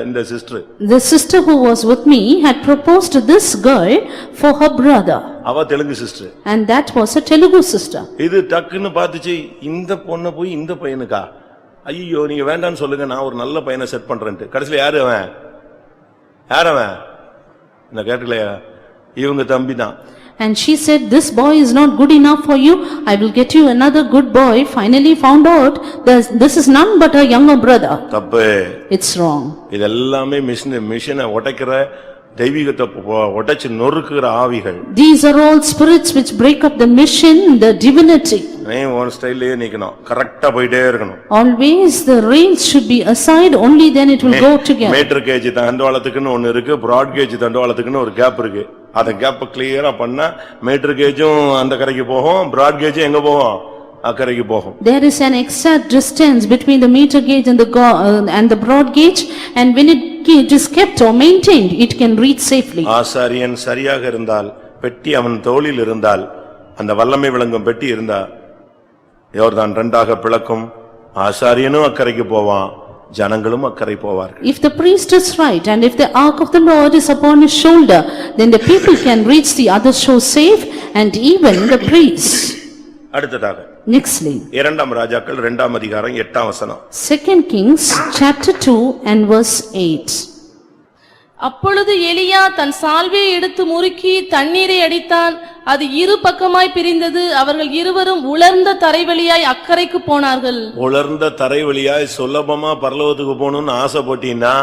இந்த sister. the sister who was with me had proposed to this girl for her brother. அவ Telugu sister. And that was a Telugu sister. இது டக்குன்னு பார்த்துச்சு, இந்த பொண்ணை போய் இந்த பையனுக்கா, ஐயோ நீங்க வேண்டான்னு சொல்லுங்க, நான் ஒரு நல்ல பையனை செட் பண்றேன்ட்டு. கடைசில யாரு அவன்? நான் கேட்கலையா? இவங்க தம்பி தான். And she said, this boy is not good enough for you, I will get you another good boy. Finally found out this is none but her younger brother. தப்பு. It's wrong. இதெல்லாமே மிஷனை உடைக்கிற, தெய்வீகத்தை உடைச்சு நொறுக்குற ஆவிகள். These are all spirits which break up the mission, the divinity. நீ ஒரு ஸ்டைல்லயே நிக்கணும், கரெக்டா போயிட்டே இருக்கணும். Always the rails should be aside, only then it will go together. Metre gauge தண்டவாளத்துக்குன்னு ஒன்னு இருக்கு, பிராட் கேஜ் தண்டவாளத்துக்குன்னு ஒரு கேப் இருக்கு. அத கேப் கிளியரா பண்ணா மீட்டர் கேஜும் அந்த கரைக்கு போகும், பிராட் கேஜும் எங்க போகும்? அக்கரைக்கு போகும். There is an exact distance between the meter gauge and the broad gauge, and when it is kept or maintained, it can reach safely. ஆசாரியன் சரியாக இருந்தால், பெட்டி அவன் தோளில் இருந்தால், அந்த வல்லமை விளங்கும் பெட்டி இருந்தா யோர்தான் இரண்டாக பிளக்கும், ஆசாரியனும் அக்கரைக்கு போவான், ஜனங்களும் அக்கரை போவார்கள். If the priest is right and if the ark of the Lord is upon his shoulder, then the people can reach the other shore safe, and even the priests. அடுத்ததாக Nextly, இரண்டாம் ராஜாக்கள் 2ஆம் அதிகாரம் 8ஆம் வசனம். 2 Kings chapter 2 and verse 8. அப்பொழுது எலியா தன் சால்வையை எடுத்து முறுக்கி தண்ணீரை அடித்தான், அது இரு பக்கமாய் பிரிந்தது. அவர்கள் இருவரும் உலர்ந்த தரைவழியாய் அக்கறைக்கு போனார்கள். உலர்ந்த தரைவழியாய் சுலபமா பரலோகத்துக்கு போகணும்னு ஆசைப்பட்டீங்கன்னா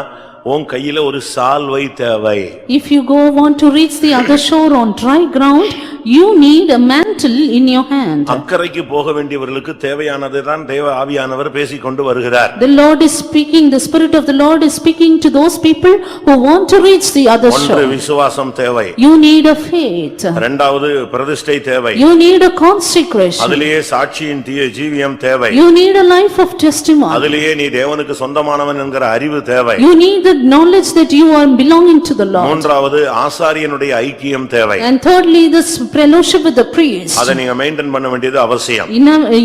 உன் கையில ஒரு சால்வை தேவை. If you want to reach the other shore on dry ground, you need a mantle in your hand. அக்கறைக்கு போக வேண்டியவர்களுக்கு தேவையானதுதான் தேவ ஆவியானவர் பேசிக் கொண்டு வருகிறார். The Lord is speaking, the Spirit of the Lord is speaking to those people who want to reach the other shore. ஒன்று விசுவாசம் தேவை. You need a faith. இரண்டாவது பிரதிஷ்டை தேவை. You need a consecration. அதிலேயே சாட்சியின் ஜீவியம் தேவை. You need a life of testimony. அதிலேயே நீ தேவனுக்கு சொந்தமானவன் என்கிற அறிவு தேவை. You need the knowledge that you are belonging to the Lord. மூன்றாவது ஆசாரியனுடைய ஐக்கியம் தேவை. And thirdly, this fellowship with the priest. அதை நீங்க மெயின்டைன் பண்ண வேண்டியது அவசியம்.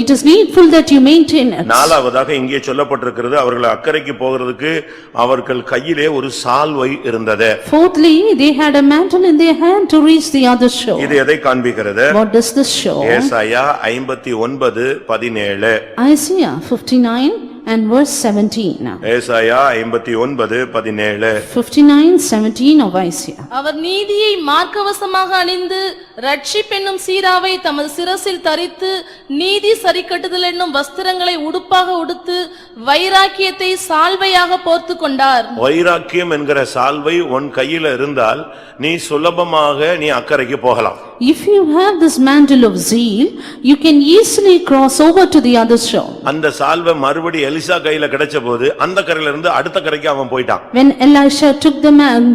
It is needful that you maintain it. நாலாவதாக இங்கே சொல்லப்பட்டிருக்கிறது, அவர்கள் அக்கறைக்கு போகிறதுக்கு அவர்கள் கையிலே ஒரு சால்வை இருந்தது. Fourthly, they had a mantle in their hand to reach the other shore. இது எதை காண்பிக்கிறது? What does this show? ஏசாயா 59:17. Isaiah 59 and verse 17. ஏசாயா 59:17. 59:17 of Isaiah. அவர் நீதியை மார்க்கவசமாக அணிந்து ரட்சிப்பென்னும் சீராவை தமது சிரசில் தரித்து நீதி சரிக்கட்டுதல் என்னும் வஸ்திரங்களை உடுப்பாக உடுத்து வைராக்கியத்தை சால்வையாக போர்த்துக் கொண்டார். வைராக்கியம் என்கிற சால்வை உன் கையில இருந்தால் நீ சுலபமாக நீ அக்கறைக்கு போகலாம். If you have this mantle of zeal, you can easily cross over to the other shore. அந்த சால்வை மறுபடி எலிசா கையில கிடைச்சபோது அந்த கரையில இருந்து அடுத்த கரைக்கு அவன் போயிட்டான். When Elisha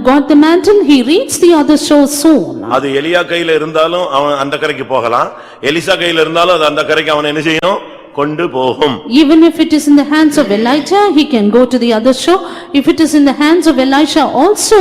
got the mantle, he reached the other shore soon. அது எலியா கையில இருந்தாலும் அவன் அந்த கரைக்கு போகலாம், எலிசா கையில இருந்தாலும் அது அந்த கரைக்கு அவன் என்ன செய்யும்? கொண்டு போகும். Even if it is in the hands of Elijah, he can go to the other shore. If it is in the hands of Elisha also,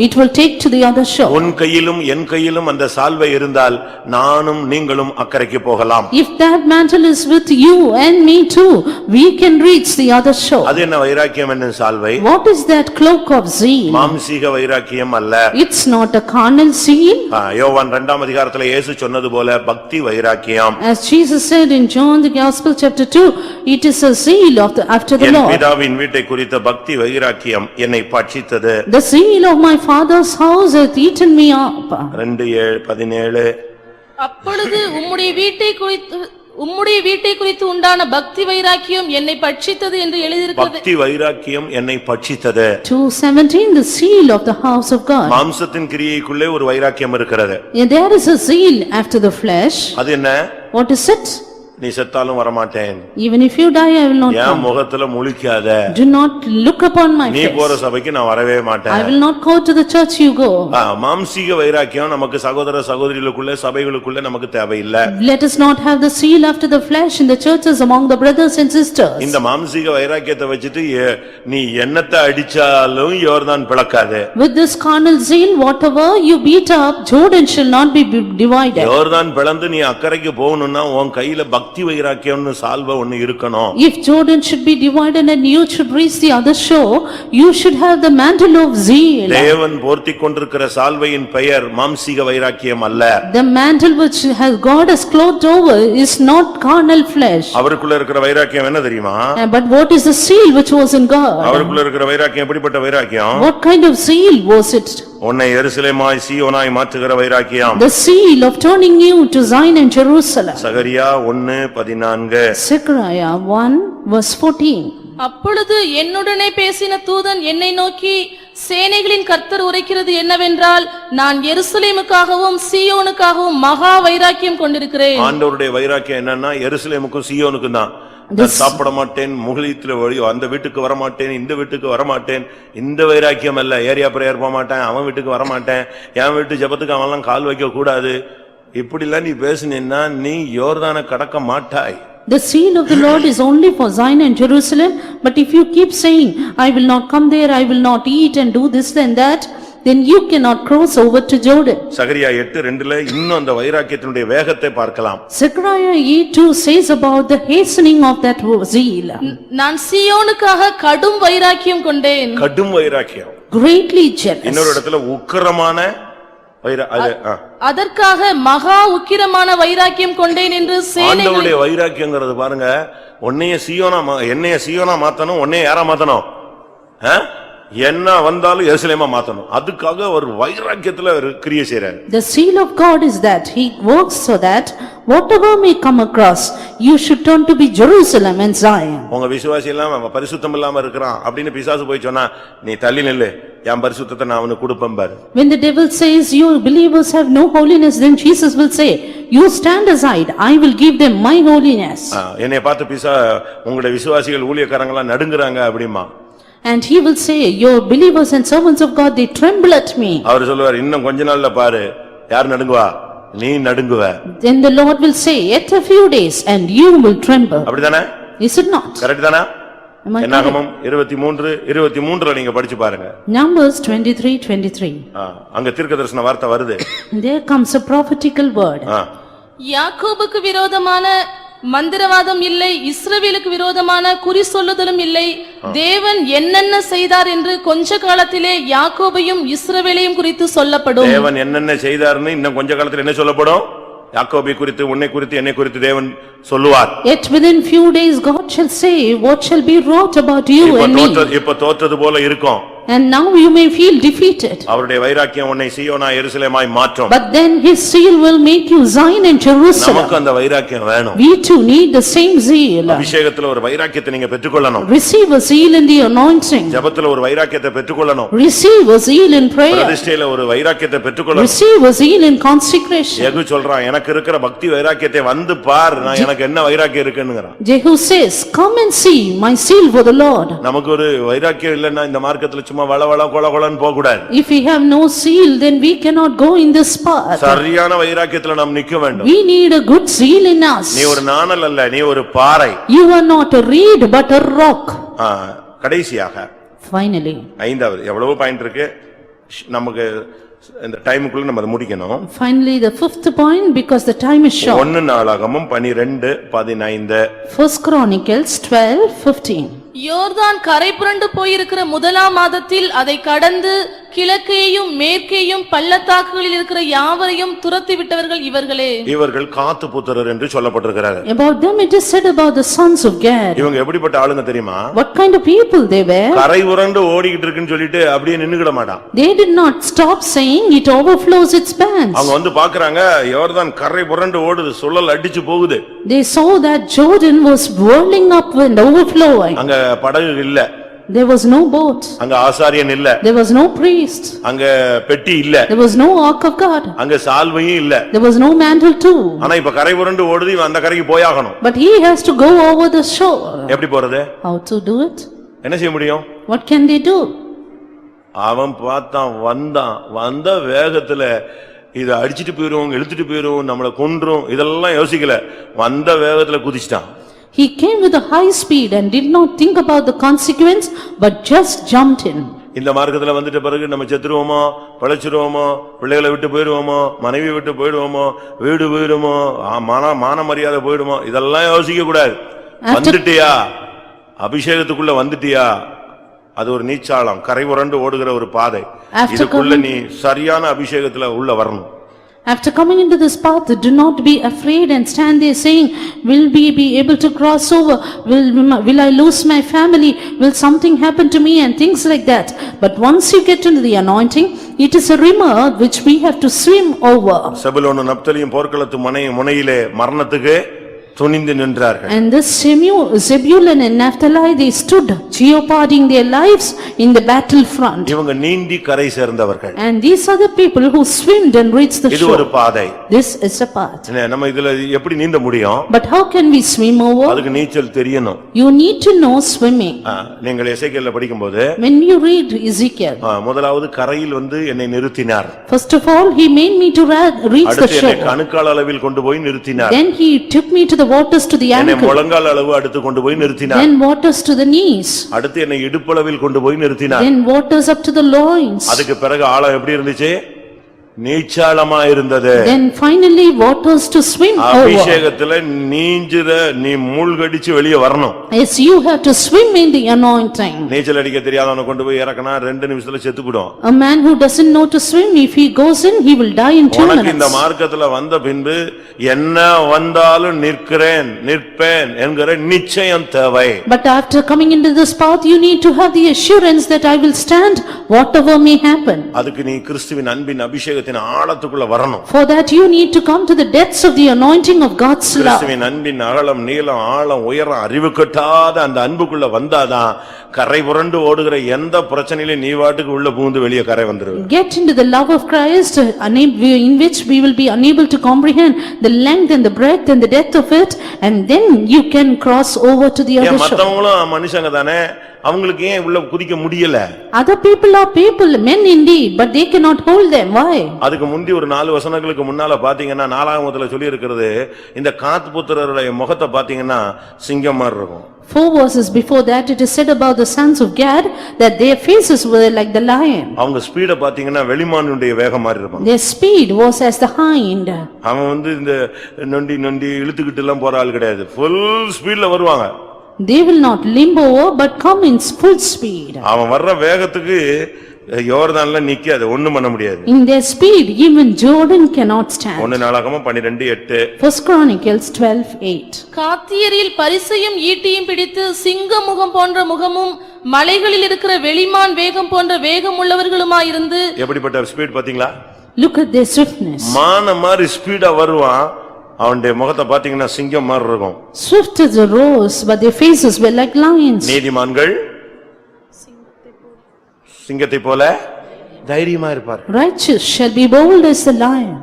it will take to the other shore. உன் கையிலும் என் கையிலும் அந்த சால்வை இருந்தால் நானும் நீங்களும் அக்கறைக்கு போகலாம். If that mantle is with you and me too, we can reach the other shore. அது என்ன வைராக்கியம் என்ன சால்வை? What is that cloak of zeal? மாம்சீக வைராக்கியம் அல்ல. It's not a carnal zeal. யோவான் 2ஆம் அதிகாரத்திலே இயேசு சொன்னது போல பக்தி வைராக்கியம். As Jesus said in John the Gospel chapter 2, it is a zeal of after the N Lord. பிதாவின் வீட்டை குறித்த பக்தி வைராக்கியம் என்னை பட்சித்தது. The zeal of my father's house hath eaten me up. 2:17. அப்பொழுது உம்முடைய வீட்டை குறித்து உண்டான பக்தி வைராக்கியம் என்னை பட்சித்தது என்று எழுதியிருக்கிறது. பக்தி வைராக்கியம் என்னை பட்சித்தது. 2:17, the zeal of the house of God. மாம்சத்தின் கிரியைக்குள்ளே ஒரு வைராக்கியம் இருக்கிறது. There is a zeal after the flesh. அது என்ன? What is it? நீ செத்தாலும் வரமாட்டேன். Even if you die, I will not N come. முகத்துல முழிக்காத. Do not look upon my நீ face. போற சபைக்கு நான் வரவே மாட்டேன். I will not go to the church you go. மாம்சீக வைராக்கியம் நமக்கு சகோதர சகோதரிகளுக்குள்ள சபைகளுக்குள்ள நமக்கு தேவையில்லை. Let us not have the zeal after the flesh in the churches among the brothers and sisters. இந்த மாம்சீக வைராக்கியத்தை வச்சிட்டு நீ என்னத்தை அடிச்சாலும் யோர்தான் பிளக்காது. With this carnal zeal, whatever you beat up, Jordan shall not be divided. யோர்தான் பிளந்து நீ அக்கறைக்கு போகணும்னா உன் கையில பக்தி வைராக்கியம்னு சால்வை ஒன்னு இருக்கணும். If Jordan should be divided and you should reach the other shore, you should have the mantle of zeal. தேவன் போர்த்திக் கொண்டிருக்கிற சால்வையின் பெயர் மாம்சீக வைராக்கியம் அல்ல. The mantle which God has clothed over is not carnal flesh. அவருக்குள்ள இருக்கிற வைராக்கியம் என்ன தெரியுமா? But what is the zeal which was in God? அவருக்குள்ள இருக்கிற வைராக்கியம் எப்படிப்பட்ட வைராக்கியம்? What kind of zeal was it? உன்னை எருசலேமாய் சீயோனாய் மாற்றுகிற வைராக்கியம். The zeal of turning you to Zion and Jerusalem. Zechariah 1:14. Zechariah 1 verse 14. அப்பொழுது என்னுடனே பேசின தூதன் என்னை நோக்கி, சேனைகளின் கர்த்தர் உரைக்கிறது என்னவென்றால், நான் எருசலேமுக்காகவும் சீயோனுக்காகவும் மகா வைராக்கியம் கொண்டிருக்கிறேன். ஆண்டவருடைய வைராக்கியம் என்னன்னா எருசலேமுக்கும் சீயோனுக்கும் தான். நான் சாப்பிட மாட்டேன், முகலியத்துல அந்த வீட்டுக்கு வரமாட்டேன், இந்த வீட்டுக்கு வரமாட்டேன், இந்த வைராக்கியம் அல்ல. ஏரியா பிரேயர் போக மாட்டேன், அவன் வீட்டுக்கு வரமாட்டேன், என் வீட்டு ஜெபத்துக்கு அவன்லாம் கால் வைக்க கூடாது. இப்படிலாம் நீ பேசுனீன்னா நீ யோர்தானை கடக்க மாட்டாய். The seal of the Lord is only for Zion and Jerusalem, but if you keep saying, I will not come there, I will not eat and do this and that, then you cannot cross over to Jordan. சகரியா 8:2 இன்னும் அந்த வைராக்கியத்தினுடைய வேகத்தை பார்க்கலாம். Zechariah 8:2 says about the hastening of that zeal. நான் சீயோனுக்காக கடும் வைராக்கியம் கொண்டேன். கடும் வைராக்கியம். Greatly jealous. இன்னொரு இடத்துல உக்கிரமான அதற்காக மகா உக்கிரமான வைராக்கியம் கொண்டேன் என்று ஆண்டவருடைய வைராக்கியங்கிறது பாருங்க, உன்னைய சீயோனா மாத்தணும், உன்னைய யாரா மாத்தணும்? என்ன வந்தாலும் எருசலேமா மாத்தணும். அதுக்காக ஒரு வைராக்கியத்துல கிரியை செய்றார். The seal of God is that he works so that whatever may come across, you should turn to be Jerusalem and Zion. உங்க விசுவாசி எல்லாம் பரிசுத்தம் இல்லாம இருக்கிறான் அப்படின்னு பிசாசு போய் சொன்னா, நீ தள்ளி நில்லு, என் பரிசுத்தத்தை நான் அவனுக்கு கொடுப்பேன் பாரு. When the devil says your believers have no holiness, then Jesus will say, you stand aside, I will give them my holiness. என்னைய பார்த்து உங்களுடைய விசுவாசிகள் ஊழியக்காரங்களா நடுங்குறாங்க அப்படிமா. And he will say, your believers and servants of God, they tremble at me. அவர் சொல்லுவார், இன்னும் கொஞ்ச நாள்ல பாரு, யார் நடுங்குவா? நீ நடுங்குவ. Then the Lord will say, "Yet a few days and you will tremble." அப்படிதானே? Is it not? கரெக்ட் தானே? Am I correct? என்னாகமம் 23:23 நீங்க படிச்சு பாருங்க. Numbers 23:23. அங்க தீர்க்கதரிசன வார்த்தை வருது. There comes a prophetical word. யாக்கோபுக்கு விரோதமான மந்திரவாதம் இல்லை, இஸ்ரவேலுக்கு விரோதமான குறி சொல்லுதலும் இல்லை. தேவன் என்னென்ன செய்தார் என்று கொஞ்ச காலத்திலே யாக்கோபையும் இஸ்ரவேலையும் குறித்து சொல்லப்படும். தேவன் என்னென்ன செய்தார்னு இன்னும் கொஞ்ச காலத்துல என்ன சொல்லப்படும்? யாக்கோபை குறித்து, உன்னை குறித்து, என்னை குறித்து தேவன் சொல்லுவார். Yet within few days God shall say what shall be wrought about you and me. இப்ப தோற்றது போல இருக்கும். And now you may feel defeated. அவருடைய வைராக்கியம் உன்னை சீயோனா எருசலேமாய் மாற்றும். But then his zeal will make you Zion and Jerusalem. நமக்கு அந்த வைராக்கியம் வேணும். We too need the same zeal. அபிஷேகத்துல ஒரு வைராக்கியத்தை நீங்க பெற்றுக்கொள்ளணும். Receive a zeal in the anointing. ஜெபத்துல ஒரு வைராக்கியத்தை பெற்றுக்கொள்ளணும். Receive a zeal in prayer. பிரதிஷ்டையில ஒரு வைராக்கியத்தை பெற்றுக்கொள்ளணும். Receive a zeal in consecration. யெகூ சொல்றான், எனக்கு இருக்கிற பக்தி வைராக்கியத்தை வந்து பார், நான் எனக்கு என்ன வைராக்கியம் இருக்குன்னுங்கறான். Jehu says, "Come and see my zeal for the Lord." நமக்கு ஒரு வைராக்கியம் இல்லன்னா இந்த மார்க்கத்துல சும்மா வளவள கொலகொலன்னு போக கூடாது. If we have no zeal, then we cannot go in this path. சரியான வைராக்கியத்துல நாம் நிக்க வேண்டும். We need a good zeal in us. நீ ஒரு நாணல் அல்ல, நீ ஒரு பாறை. You are not a reed but a rock. கடைசியாக Finally, ஐந்தாவது எவ்வளவு பாயிண்ட் இருக்கு நமக்கு, இந்த டைமுக்குள்ள நம்ம அதை முடிக்கணும். finally the fifth point, because the time is short. 1 நாளாகமம் 12:15. First Chronicles 12:15. யோர்தான் கரை புரண்டு போயிருக்கிற முதலாம் மாதத்தில் அதை கடந்து கிழக்கேயும் மேற்கேயும் பள்ளத்தாக்குகளில் இருக்கிற யாவரையும் துரத்தி விட்டவர்கள் இவர்களே. இவர்கள் காத்து புத்திரர் என்று சொல்லப்பட்டிருக்கிறார். About them it is said about the sons of Gad. இவங்க எப்படிப்பட்ட ஆளுங்க தெரியுமா? What kind of people they were? கரை உரண்டு ஓடிக்கிட்டு இருக்குன்னு சொல்லிட்டு அப்படியே நின்னுக்கிட மாட்டான். They did not stop saying it overflows its banks. அவங்க வந்து பார்க்கறாங்க, யோர்தான் கரை புரண்டு ஓடுது, சுழல் அடிச்சு போகுது. They saw that Jordan was whirling up and overflowing. அங்க படகு இல்ல. There was no boat. அங்க ஆசாரியன் இல்ல. There was no priest. அங்க பெட்டி இல்ல. There was no ark of God. அங்க சால்வையும் இல்ல. There was no mantle too. ஆனா இப்ப கரை புரண்டு ஓடுது, இவன் அந்த கரைக்கு போயாகணும். But he has to go over the shore. எப்படி போறது? How to do it? என்ன செய்ய முடியும்? What can they do? அவன் பார்த்தான், வந்த வேகத்துல இத அடிச்சிட்டு போயிரும், இழுத்துட்டு போயிரும், நம்மள கொன்றும், இதெல்லாம் யோசிக்கல. வந்த வேகத்துல குதிச்சிட்டான். He came with a high speed and did not think about the consequence, but just jumped in. இந்த மார்க்கத்துல வந்துட்ட பிறகு நம்ம செத்துருவோமோ, பிழைச்சிருவோமோ, பிள்ளைகளை விட்டு போயிடுவோமோ, மனைவி விட்டு போயிடுவோமோ, வீடு போயிடுமோ, மான மரியாதை போயிடுமோ, இதெல்லாம் யோசிக்க கூடாது. வந்துட்டியா, அபிஷேகத்துக்குள்ள வந்துட்டியா, அது ஒரு நீச்சாளம், கரை உரண்டு ஓடுகிற ஒரு பாதை. இதுக்குள்ள நீ சரியான அபிஷேகத்துல உள்ள வரணும். After coming into this path, do not be afraid and stand there saying, "Will we be able to cross over? Will I lose my family? Will something happen to me?" and things like that. But once you get into the anointing, it is a river which we have to swim over. செபுலோனும் நப்தலியும் போர்க்களத்து முனையிலே மரணத்துக்கு துணிந்து நின்றார்கள். And this Zebulun and Naphtali, they stood jeoparding their lives in the battlefront. இவங்க நீந்தி கரை சேர்ந்தவர்கள். And these are the people who swimmed and reached the shore. இது ஒரு பாதை. This is a path. நம்ம இதுல எப்படி நீந்த முடியும்? But how can we swim over? அதுக்கு நீச்சல் தெரியணும். You need to know swimming. நீங்கள் எசேக்கியேல்ல படிக்கும்போது, when you read Ezekiel, முதலாவது கரையில் வந்து என்னை நிறுத்தினார். First of all, he made me to reach the shore. என்னை கணுக்கால் அளவில் கொண்டு போய் நிறுத்தினார். Then he took me to the waters to the ankle. என்னை முழங்கால் அளவு அடுத்து கொண்டு போய் நிறுத்தினார். Then waters to the knees. அடுத்து என்னை இடுப்பளவில் கொண்டு போய் நிறுத்தினார். Then waters up to the loins. அதுக்கு பிறகு ஆழம் எப்படி இருந்துச்சு? நீச்சாளமா இருந்தது. Then finally waters to swim over. அபிஷேகத்துல நீஞ்சுற நீ மூழ்கடிச்சு வெளியே வரணும். Yes, you have to swim in the anointing. நீச்சல் அடிக்க தெரியாதவனை கொண்டு போய் இறக்கனா 2 நிமிஷத்துல செத்து போய்டும். A man who doesn't know to swim, if he goes in, he will die in 2 minutes. உனக்கு இந்த மார்க்கத்துல வந்த பின்பு என்ன வந்தாலும் நிற்பேன் என்கிற நிச்சயம் தேவை. But after coming into this path, you need to have the assurance that I will stand whatever may happen. அதுக்கு நீ கிறிஸ்துவின் அன்பின் அபிஷேகத்தின் ஆழத்துக்குள்ள வரணும். For that you need to come to the depths of the anointing of God's love. கிறிஸ்துவின் அன்பின் அகலம் நீளம் ஆழம் உயரம் அறிவு கட்டாத அந்த அன்புக்குள்ள வந்தாதான் கரை புரண்டு ஓடுகிற எந்த பிரச்சனையிலும் நீ வாட்டுக்கு உள்ள புகுந்து வெளியே கரை வந்துருவே. Get into the love of Christ in which we will be unable to comprehend the length and the breadth and the depth of it, and then you can cross over to the other shore. மத்தவங்களும் மனுஷங்க தானே, அவங்களுக்கு ஏன் உள்ள குதிக்க முடியல? Other people are people, men indeed, but they cannot hold them. Why? அதுக்கு முந்தி ஒரு 4 வசனங்களுக்கு முன்னால பாத்தீங்கன்னா 4ஆம் சொல்லி இருக்கிறது, இந்த காத் புத்திரருடைய முகத்தை பாத்தீங்கன்னா சிங்கம் மாதிரி இருக்கும். 4 verses before that it is said about the sons of Gad that their faces were like the lion. அவங்க ஸ்பீட பாத்தீங்கன்னா வெளிமானுடைய வேகம் மாதிரி இருக்கும். Their speed was as the hind. அவன் இந்த நொண்டி நொண்டி இழுத்துக்கிட்டு எல்லாம் போற ஆள் கிடையாது. ஃபுல் ஸ்பீட்ல வருவாங்க. They will not limp over but come in full speed. அவன் வர்ற வேகத்துக்கு யோர்தான்ல நிக்காது, ஒண்ணும் பண்ண முடியாது. In their speed even Jordan cannot stand. 1 நாளாகமம் 12:8. First Chronicles 12:8. காத்தியரில் பரிசையும் ஈட்டியும் பிடித்து சிங்க முகம் போன்ற முகமும் மலைகளில் இருக்கிற வெளிமான் வேகம் போன்ற வேகம் உள்ளவர்களுமாயிருந்து. எப்படிப்பட்ட ஸ்பீட் பாத்தீங்களா? Look at their swiftness. மான மாதிரி ஸ்பீடா வருவான். அவனுடைய முகத்தை பாத்தீங்கன்னா சிங்கம் மாதிரி இருக்கும். Swift as a rose, but their faces were like lions. நீதிமான்கள் சிங்கத்தை போல தைரியமா இருப்பார். Righteous shall be bold as the lion.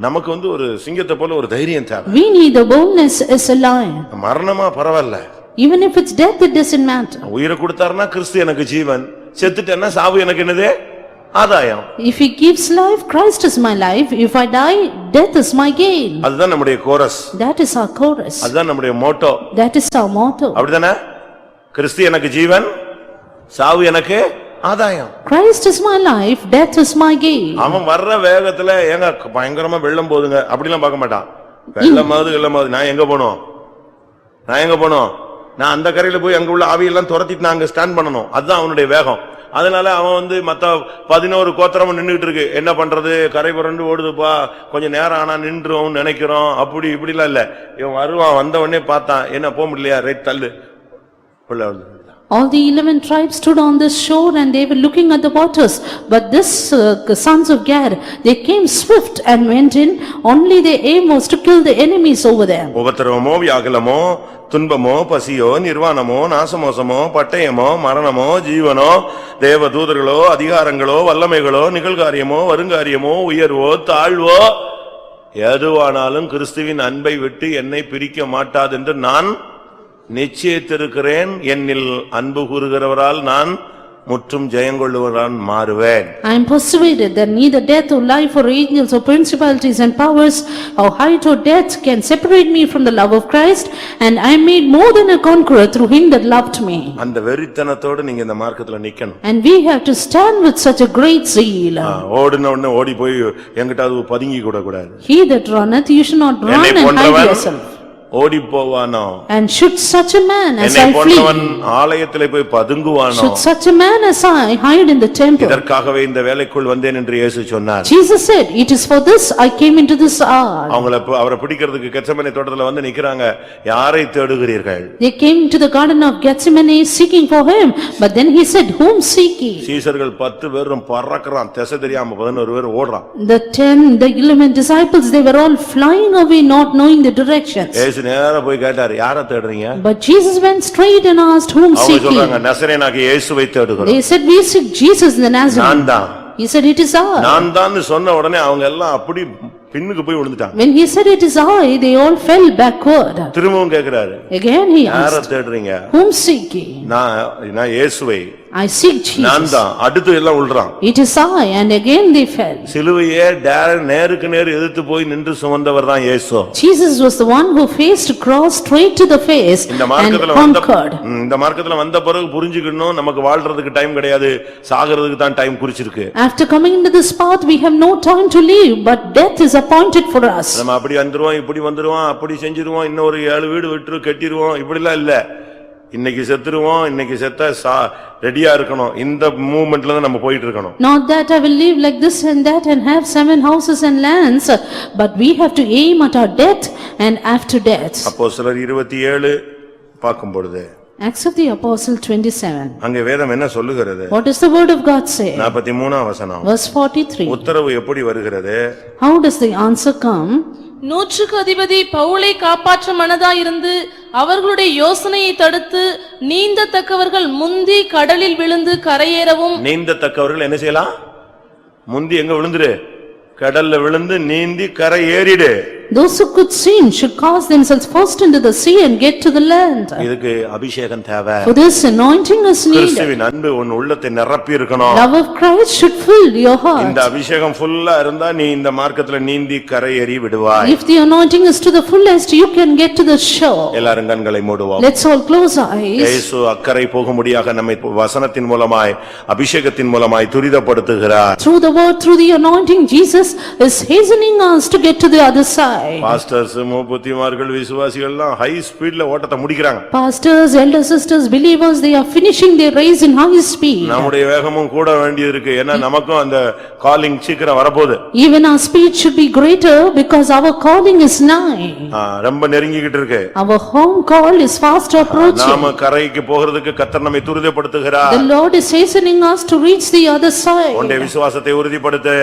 நமக்கு ஒரு சிங்கத்தை போல ஒரு தைரியம் தேவை. We need the boldness as a lion. மரணமா பரவாயில்ல. Even if it's death, it doesn't matter. உயிரை கொடுத்தாருன்னா கிறிஸ்து எனக்கு ஜீவன், செத்துட்டேன்னா சாவு எனக்கு என்னது? ஆதாயம். If he gives life, Christ is my life. If I die, death is my gain. அதுதான் நம்முடைய chorus. That is our chorus. அதுதான் நம்முடைய Moto. That is our motto. அப்படிதானே? கிறிஸ்து எனக்கு ஜீவன், சாவு எனக்கு ஆதாயம். Christ is my life, death is my gain. அவன் வர்ற வேகத்துல ஏங்க பயங்கரமா வெள்ளம் போகுதுங்க அப்படிலாம் பார்க்க மாட்டான். வெள்ளமாவது நான் எங்க போனோம்? நான் அந்த கரையில போய் அங்க உள்ள ஆவியெல்லாம் துரத்திட்டு நான் அங்க ஸ்டாண்ட் பண்ணணும். அதுதான் அவனுடைய வேகம். அதனால அவன் மத்த 11 கோத்திரமும் நின்னுட்டு இருக்கு. என்ன பண்றது? கரை புரண்டு ஓடுதுப்பா, கொஞ்சம் நேரம் ஆனா நின்றும் நினைக்கிறோம். அப்படி இப்படிலாம் இல்ல. இவன் வருவான், வந்த உடனே பார்த்தான், என்ன போக முடியலையா? ரைட் தள்ளு. All the 11 tribes stood on this shore and they were looking at the waters. But this sons of Gad, they came swift and went in. Only their aim was to kill the enemies over them. உபத்திரவமோ வியாகுலமோ துன்பமோ பசியோ நிர்வாணமோ நாசமோசமோ பட்டயமோ மரணமோ ஜீவனோ தேவதூதர்களோ அதிகாரங்களோ வல்லமைகளோ நிகழ்காரியமோ வருங்காரியமோ உயர்வோ தாழ்வோ எதுவானாலும் கிறிஸ்துவின் அன்பை விட்டு என்னை பிரிக்க மாட்டாதென்று நான் நிச்சயித்திருக்கிறேன். என்னில் அன்பு கூறுகிறவரால் நான் முற்றும் ஜெயங்கொள்ளுவரான் மாறுவேன். I am persuaded that neither death or life or angels or principalities and powers or height or depth can separate me from the love of Christ, and I am made more than a conqueror through him that loved me. அந்த வெறித்தனத்தோடு நீங்க இந்த மார்க்கத்துல நிக்கணும். And we have to stand with such a great zeal. ஓடுன உடனே ஓடி போய் எங்கிட்டாவது பதுங்கி கூட கூடாது. He that runneth, you should not run and hide yourself. ஓடி போவானோ? And should such a man as I flee, ஆலயத்திலே போய் பதுங்குவானோ? should such a man as I hide in the temple. இதற்காகவே இந்த வேலைக்குள் வந்தேன் என்று இயேசு சொன்னார். Jesus said, it is for this I came into this hour. அவரை பிடிக்கிறதுக்கு கெத்செமனே தோட்டத்துல வந்து நிக்கறாங்க. யாரை தேடுகிறீர்கள்? They came to the garden of Gethsemane seeking for him, but then he said, whom seek ye? சீசர்கள் 10 பேரும் பறக்கறான், திசை தெரியாம 11 பேர் ஓடுறான். The 11 disciples, they were all flying away not knowing the directions. நேரா போய் கேட்டார், யாரை தேடுறீங்க? But Jesus went straight and asked, whom seek ye? அவங்க சொல்றாங்க, நசரேயனாகிய இயேசுவை தேடுகிறோம். They said, we seek Jesus the Nazarene. நான் தான். He said, it is I. நான் தான் சொன்ன உடனே அவங்க எல்லாம் அப்படி பின்னுக்கு போய் விழுந்துட்டாங்க. When he said it is I, they all fell backward. திரும்பவும் கேக்குறாரு. Again he யாரை asked, தேடுறீங்க? whom seek ye? நான் இயேசுவை. I seek Jesus. நான் தான். அடுத்து எல்லாம் விழுறான். It is I, and again they fell. சிலுவையே நேருக்கு நேர் எதிர்த்து போய் நின்று சுமந்தவர் தான் இயேசு. Jesus was the one who faced cross straight to the face and conquered. இந்த மார்க்கத்துல வந்த பிறகு புரிஞ்சுக்கணும், நமக்கு வாழ்றதுக்கு டைம் கிடையாது, சாகிறதுக்கு தான் time குறிச்சிருக்கு. After coming into this path, we have no time to live, but death is appointed for us. நம்ம அப்படி வந்துருவோம், இப்படி வந்துருவோம், அப்படி செஞ்சிருவோம், இன்னொரு 7 வீடு விட்டு கட்டிடுவோம், இப்படிலாம் இல்ல. இன்னைக்கு செத்துருவோம், இன்னைக்கு செத்தா ரெடியா இருக்கணும். இந்த மூவ்மெண்ட்ல தான் நம்ம போயிட்டு இருக்கணும். Not that I will live like this and that and have 7 houses and lands, but we have to aim at our death and after death. அப்போஸ்தலர் 27 பார்க்கும் பொழுது, Acts of the Apostle 27. அங்கே வேதம் என்ன சொல்லுகிறது? What does the word of God say? 43ஆம் வசனம். Verse 43. உத்தரவு எப்படி வருகிறது? How does the answer come? 100க்கு அதிபதி பவுலை காப்பாற்ற மனதாயிருந்து அவர்களுடைய யோசனையை தடுத்து நீந்தத்தக்கவர்கள் முந்தி கடலில் விழுந்து கரையேறவும். நீந்தத்தக்கவர்கள் என்ன செய்யலாம்? முந்தி எங்க விழுந்துரு? கடல்ல விழுந்து நீந்தி கரை ஏறிடு. Those who could swim should cast themselves first into the sea and get to the land. இதுக்கு அபிஷேகம் தேவை. For this anointing is needed. கிறிஸ்துவின் அன்பு உன் உள்ளத்தை நிரப்பி இருக்கணும். Love of Christ should fill your heart. இந்த அபிஷேகம் ஃபுல்லா இருந்தா நீ இந்த மார்க்கத்துல நீந்தி கரையேறி விடுவாய். If the anointing is to the fullest, you can get to the shore. எல்லாரும் கண்களை மூடுவோம். Let's all close our eyes. இயேசு அக்கறை போகும்படியாக நம்மை வசனத்தின் மூலமாய் அபிஷேகத்தின் மூலமாய் துரிதப்படுத்துகிறார். Through the word, through the anointing, Jesus is hastening us to get to the other side. Pastors மூப்பத்திமார்கள் விசுவாசிகள் எல்லாம் ஹை ஸ்பீட்ல ஓட்டத்தை முடிக்கறாங்க. Pastors, elder sisters, believers, they are finishing their race in high speed. நம்முடைய வேகமும் கூட வேண்டியது இருக்கு. ஏன்னா நமக்கும் அந்த காலிங் சீக்கிரம் வரப்போகுது. Even our speed should be greater because our calling is nigh. ரொம்ப நெருங்கிக்கிட்டு இருக்கு. Our home call is fast approaching. நாம கரைக்கு போகிறதுக்கு கர்த்தர் நம்மை துரிதப்படுத்துகிறார். The Lord is hastening us to reach the other side. உன்னுடைய விசுவாசத்தை உறுதிப்படுத்து.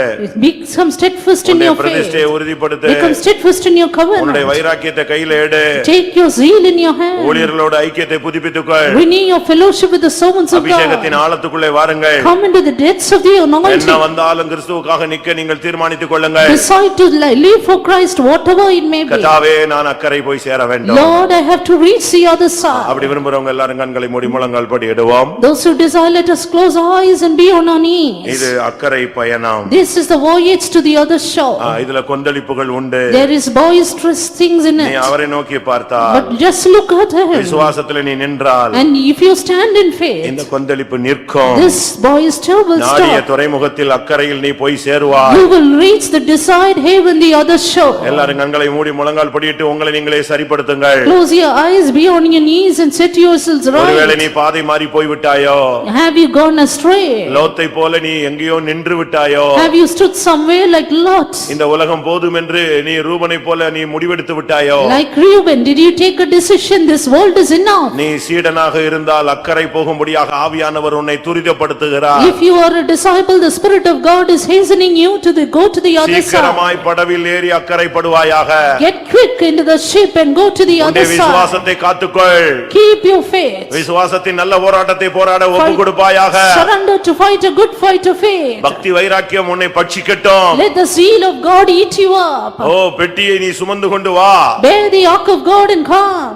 Become steadfast in your faith. பிரதிஷ்டையை உறுதிப்படுத்து. Become steadfast in your covenant. உன்னுடைய வைராக்கியத்தை கையில எடு. Take your zeal in your hand. ஊழியர்களோட ஐக்கியத்தை புதுப்பித்துக்கொள். Renew your fellowship with the servants of God. அபிஷேகத்தின் ஆழத்துக்குள்ளே வாருங்கள். Come into the depths of the anointing. என்ன வந்தாலும் கிறிஸ்துவுக்காக நிக்க நீங்கள் தீர்மானித்துக் கொள்ளுங்கள். Decide to live for Christ whatever it may be. கர்த்தாவே நான் அக்கறை போய் சேர வேண்டும். Lord, I have to reach the other side. அப்படி விரும்புறவங்க எல்லாரும் கண்களை மூடி முழங்கால் படியிடுவோம். Those who desire, let us close our eyes and be on our knees. இது அக்கறை பயணம். This is the voyage to the other shore. இதுல கொந்தளிப்புகள் உண்டு. There is boisterous things in நீ it. அவரை நோக்கி பார்த்தால் But just look at him. விசுவாசத்திலே நீ நின்றால் And if you stand in faith, இந்த கொந்தளிப்பு நிற்கும். this boister will நாடிய stop. துறைமுகத்தில் அக்கறையில் நீ போய் சேருவாய். You will reach the desired haven, the other shore. எல்லாரும் கண்களை மூடி முழங்கால் படியிட்டு உங்களை நீங்களே சரிப்படுத்துங்கள். Close your eyes, be on your knees and set yourselves ஒருவேளை right. நீ பாதை மாறி போய் விட்டாயோ, Have you gone astray? லோத்தை போல நீ எங்கேயோ நின்று விட்டாயோ, Have you stood somewhere like Lot? இந்த உலகம் போதும் என்று நீ ரூபனை போல நீ முடிவெடுத்து விட்டாயோ, Like Reuben, did you take a decision, this world is enough? நீ சீடனாக இருந்தால் அக்கறை போகும்படியாக ஆவியானவர் உன்னை துரிதப்படுத்துகிறார். If you are a disciple, the Spirit of God is hastening you to go to the other side. சீக்கிரமாய் படவில் ஏறி அக்கறைப்படுவாயாக. Get quick into the ship and go to the other உன்னுடைய side. விசுவாசத்தை காத்துக்கொள். Keep your faith. விசுவாசத்தின் நல்ல போராட்டத்தை போராட ஒப்புக் கொடுப்பாயாக. Surrender to fight a good fight of faith. பக்தி வைராக்கியம் உன்னை பட்சிக்கட்டும். Let the zeal of God eat you up. ஓ பெட்டியை நீ சுமந்து கொண்டு வா. Bear the ark of God and come.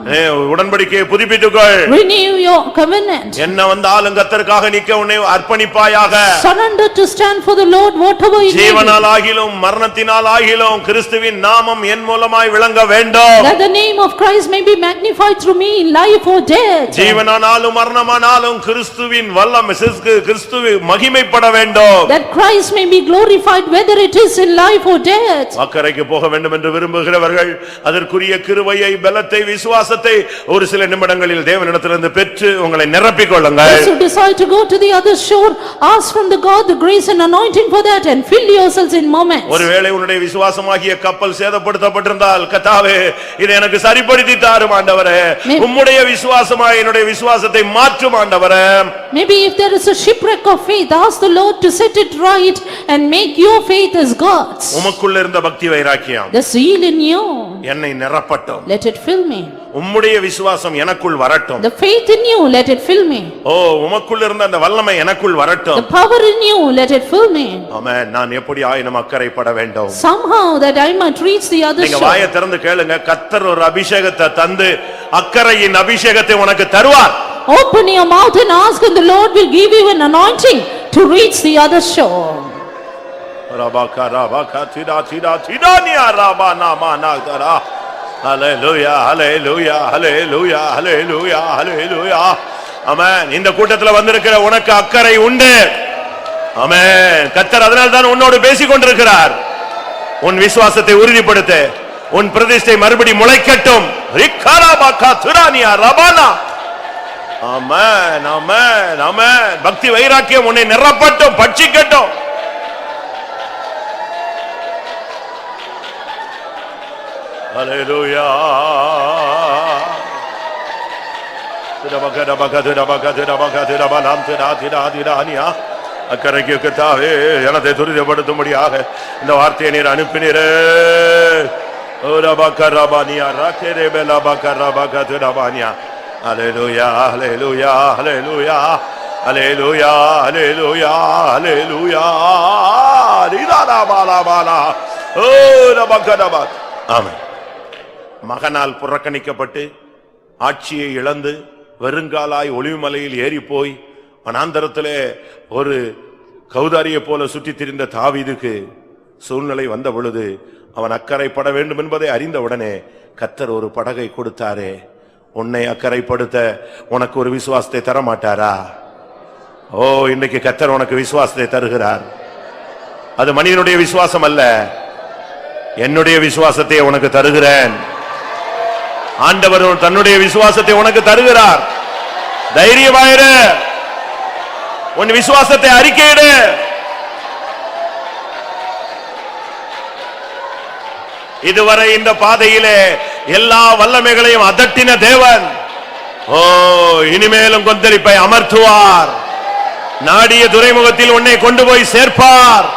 உடன்படிக்கையை புதுப்பித்துக்கொள். Renew your covenant. என்ன வந்தாலும் கர்த்தருக்காக நிக்க உன்னை அர்ப்பணிப்பாயாக. Surrender to stand for the Lord whatever it may be. ஜீவனால் ஆகிலும் மரணத்தினால் ஆகிலும் கிறிஸ்துவின் நாமம் என் மூலமாய் விளங்க வேண்டும். That the name of Christ may be magnified through me in life or death. ஜீவனானாலும் மரணமானாலும் கிறிஸ்துவின் வல்லமை கிறிஸ்துவை மகிமைப்பட வேண்டும். That Christ may be glorified whether it is in life or death. அக்கறைக்கு போக வேண்டும் என்று விரும்புகிறவர்கள் அதற்குரிய கிருபையை பலத்தை விசுவாசத்தை ஒரு சில நிமிடங்களில் தேவனிடத்திலிருந்து பெற்று உங்களை நிரப்பிக் கொள்ளுங்கள். Those who decide to go to the other shore, ask from the God the grace and anointing for that and fill yourselves in moments. ஒருவேளை உன்னுடைய விசுவாசமாகிய கப்பல் சேதப்படுத்தப்பட்டிருந்தால் கர்த்தாவே இதை எனக்கு சரிப்படுத்தி தாரும் ஆண்டவரே. உம்முடைய விசுவாசமாய் என்னுடைய விசுவாசத்தை மாற்றும் ஆண்டவரே. Maybe if there is a shipwreck of faith, ask the Lord to set it right and make your faith as God's. உமக்குள்ள இருந்த பக்தி வைராக்கியம் The zeal in you, என்னை நிரப்பட்டும். let it fill me. உம்முடைய விசுவாசம் எனக்குள் வரட்டும். The faith in you, let it fill me. ஓ உமக்குள்ள இருந்த அந்த வல்லமை எனக்குள் வரட்டும். The power in you, let it fill me. ஆமென். நான் எப்படி ஆயினும் அக்கறைப்பட வேண்டும். Somehow that I might reach the other நீங்க shore. வாயை திறந்து கேளுங்க. கர்த்தர் ஒரு அபிஷேகத்தை தந்து அக்கறையின் அபிஷேகத்தை உனக்கு தருவார். Open your mouth and ask and the Lord will give you an anointing to reach the other shore. ரபாகா ரபாகா திடா திடா திடானியா ரபானா மானா தரா. ஹல்லேலூயா ஹல்லேலூயா ஹல்லேலூயா ஹல்லேலூயா ஹல்லேலூயா. ஆமென். இந்த கூட்டத்துல வந்திருக்கிற உனக்கு அக்கறை உண்டு. ஆமென். கர்த்தர் அதனால தான் உன்னோடு பேசிக் கொண்டிருக்கிறார். உன் விசுவாசத்தை உறுதிப்படுத்து. உன் பிரதிஷ்டை மறுபடி முளைக்கட்டும். ரிக்கராபாகா திரானியா ரபானா. ஆமென் ஆமென் ஆமென். பக்தி வைராக்கியம் உன்னை நிரப்பட்டும், பட்சிக்கட்டும். ஹல்லேலூயா. திரபக திரபக திரபக திரபக திரபலாம் திரா திரா திரானியா. அக்கறைக்கு கர்த்தாவே ஜனத்தை துரிதப்படுத்தும்படியாக இந்த வார்த்தையை நீர் அனுப்பினீரே. ஓ ரபக ரபானியா ரகரே பெலபக ரபக திரபானியா. ஹல்லேலூயா ஹல்லேலூயா ஹல்லேலூயா ஹல்லேலூயா ஹல்லேலூயா ஹல்லேலூயா. ரிதாரா பாலா பாலா. ஓ ரபக ரபா. ஆமென். மகனால் புறக்கணிக்கப்பட்டு ஆட்சியை இழந்து வெறுங்காலாய் ஒளிவுமலையில் ஏறி போய் வனாந்தரத்திலே ஒரு கௌதாரியை போல சுற்றித் திரிந்த தாவீதுக்கு சூழ்நிலை வந்த பொழுது அவன் அக்கறைப்பட வேண்டும் என்பதை அறிந்தவுடனே கர்த்தர் ஒரு படகை கொடுத்தாரே, உன்னை அக்கறைப்படுத்த உனக்கு ஒரு விசுவாசத்தை தர மாட்டாரா? ஓ, இன்னைக்கு கர்த்தர் உனக்கு விசுவாசத்தை தருகிறார். அது மனிதனுடைய விசுவாசம் அல்ல, என்னுடைய விசுவாசத்தை உனக்கு தருகிறேன். ஆண்டவர் தன்னுடைய விசுவாசத்தை உனக்கு தருகிறார். தைரியமாயிரு, உன் விசுவாசத்தை அறிக்கையிடு. இதுவரை இந்த பாதையிலே எல்லா வல்லமைகளையும் அதட்டின தேவன், ஓ, இனிமேலும் கொந்தளிப்பை அமர்த்துவார். நாடிய துறைமுகத்தில் உன்னை கொண்டு போய் சேர்ப்பார்.